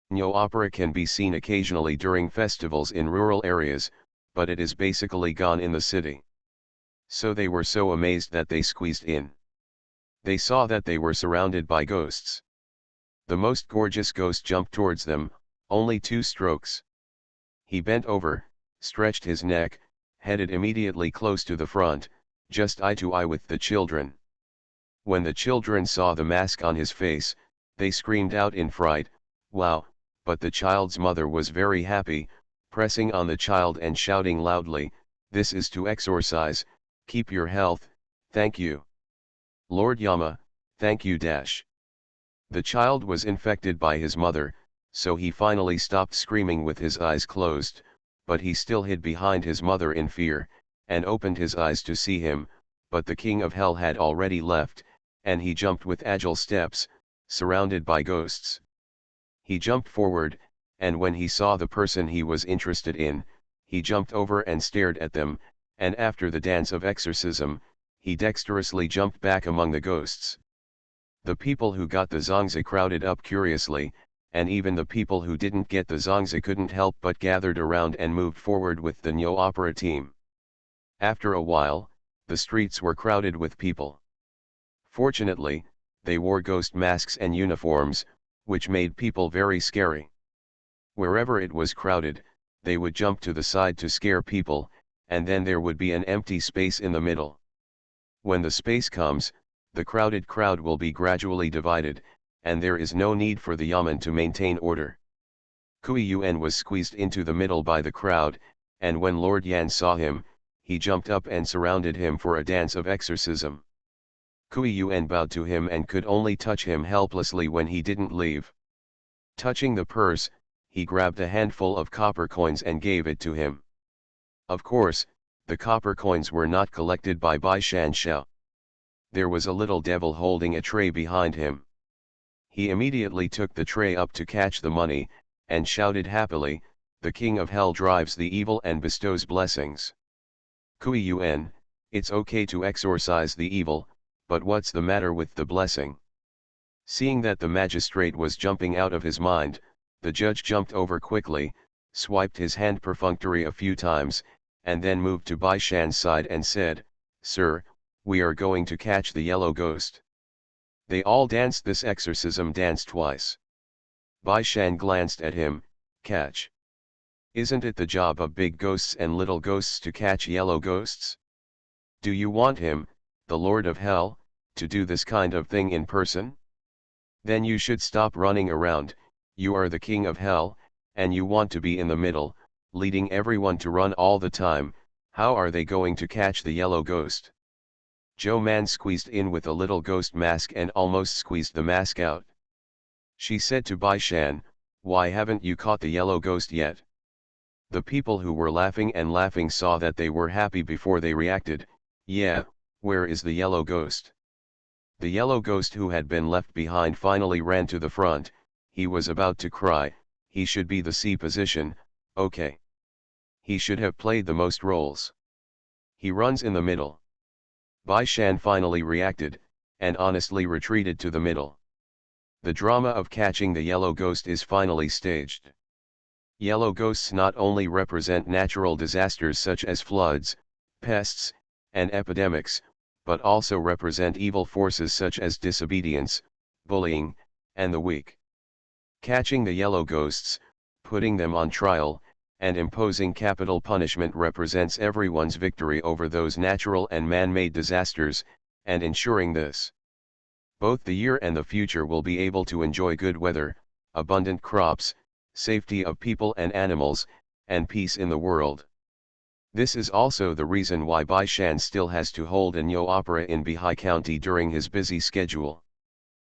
A: Nyo opera can be seen occasionally during festivals in rural areas, but it is basically gone in the city. So they were so amazed that they squeezed in. They saw that they were surrounded by ghosts. The most gorgeous ghost jumped towards them, only 2 strokes. He bent over, stretched his neck, headed immediately close to the front, just eye to eye with the children. When the children saw the mask on his face, they screamed out in fright, "Wow!" But the child's mother was very happy, pressing on the child and shouting loudly, "This is to exorcise, keep your health, thank you. Lord Yama, thank you dash." The child was infected by his mother, so he finally stopped screaming with his eyes closed, but he still hid behind his mother in fear, and opened his eyes to see him, but the King of Hell had already left, and he jumped with agile steps, surrounded by ghosts. He jumped forward, and when he saw the person he was interested in, he jumped over and stared at them, and after the dance of exorcism, he dexterously jumped back among the ghosts. The people who got the zongzi crowded up curiously, and even the people who didn't get the zongzi couldn't help but gathered around and moved forward with the Nyo opera team. After a while, the streets were crowded with people. Fortunately, they wore ghost masks and uniforms, which made people very scary. Wherever it was crowded, they would jump to the side to scare people, and then there would be an empty space in the middle. When the space comes, the crowded crowd will be gradually divided, and there is no need for the yamen to maintain order. Kui Yuan was squeezed into the middle by the crowd, and when Lord Yan saw him, he jumped up and surrounded him for a dance of exorcism. Kui Yuan bowed to him and could only touch him helplessly when he didn't leave. Touching the purse, he grabbed a handful of copper coins and gave it to him. Of course, the copper coins were not collected by Bai Shan Shao. There was a little devil holding a tray behind him. He immediately took the tray up to catch the money, and shouted happily, "The King of Hell drives the evil and bestows blessings. Kui Yuan, it's okay to exorcise the evil, but what's the matter with the blessing?" Seeing that the magistrate was jumping out of his mind, the judge jumped over quickly, swiped his hand perfunctory a few times, and then moved to Bai Shan's side and said, "Sir, we are going to catch the yellow ghost." They all danced this exorcism dance twice. Bai Shan glanced at him, "Catch? Isn't it the job of big ghosts and little ghosts to catch yellow ghosts? Do you want him, the Lord of Hell, to do this kind of thing in person? Then you should stop running around. You are the King of Hell, and you want to be in the middle, leading everyone to run all the time. How are they going to catch the yellow ghost?" Zhou Man squeezed in with a little ghost mask and almost squeezed the mask out. She said to Bai Shan, "Why haven't you caught the yellow ghost yet?" The people who were laughing and laughing saw that they were happy before they reacted. "Yeah, where is the yellow ghost?" The yellow ghost who had been left behind finally ran to the front. He was about to cry, "He should be the C position, okay. He should have played the most roles. He runs in the middle." Bai Shan finally reacted, and honestly retreated to the middle. The drama of catching the yellow ghost is finally staged. Yellow ghosts not only represent natural disasters such as floods, pests, and epidemics, but also represent evil forces such as disobedience, bullying, and the weak. Catching the yellow ghosts, putting them on trial, and imposing capital punishment represents everyone's victory over those natural and man-made disasters, and ensuring this. Both the year and the future will be able to enjoy good weather, abundant crops, safety of people and animals, and peace in the world. This is also the reason why Bai Shan still has to hold a Nyo opera in Bihai County during his busy schedule.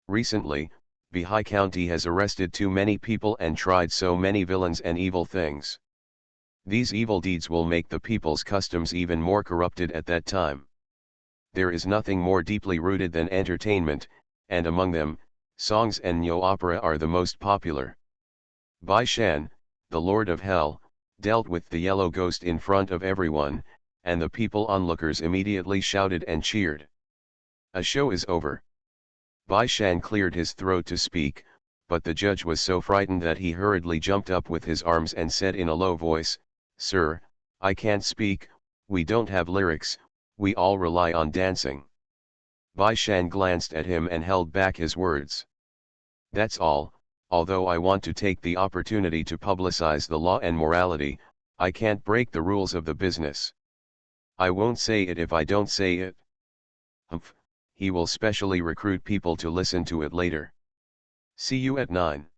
A: Recently, Bihai County has arrested too many people and tried so many villains and evil things. These evil deeds will make the people's customs even more corrupted at that time. There is nothing more deeply rooted than entertainment, and among them, songs and Nyo opera are the most popular. Bai Shan, the Lord of Hell, dealt with the yellow ghost in front of everyone, and the people onlookers immediately shouted and cheered. A show is over. Bai Shan cleared his throat to speak, but the judge was so frightened that he hurriedly jumped up with his arms and said in a low voice, "Sir, I can't speak, we don't have lyrics, we all rely on dancing." Bai Shan glanced at him and held back his words. "That's all. Although I want to take the opportunity to publicize the law and morality, I can't break the rules of the business. I won't say it if I don't say it." Humph, he will specially recruit people to listen to it later. See you at 9.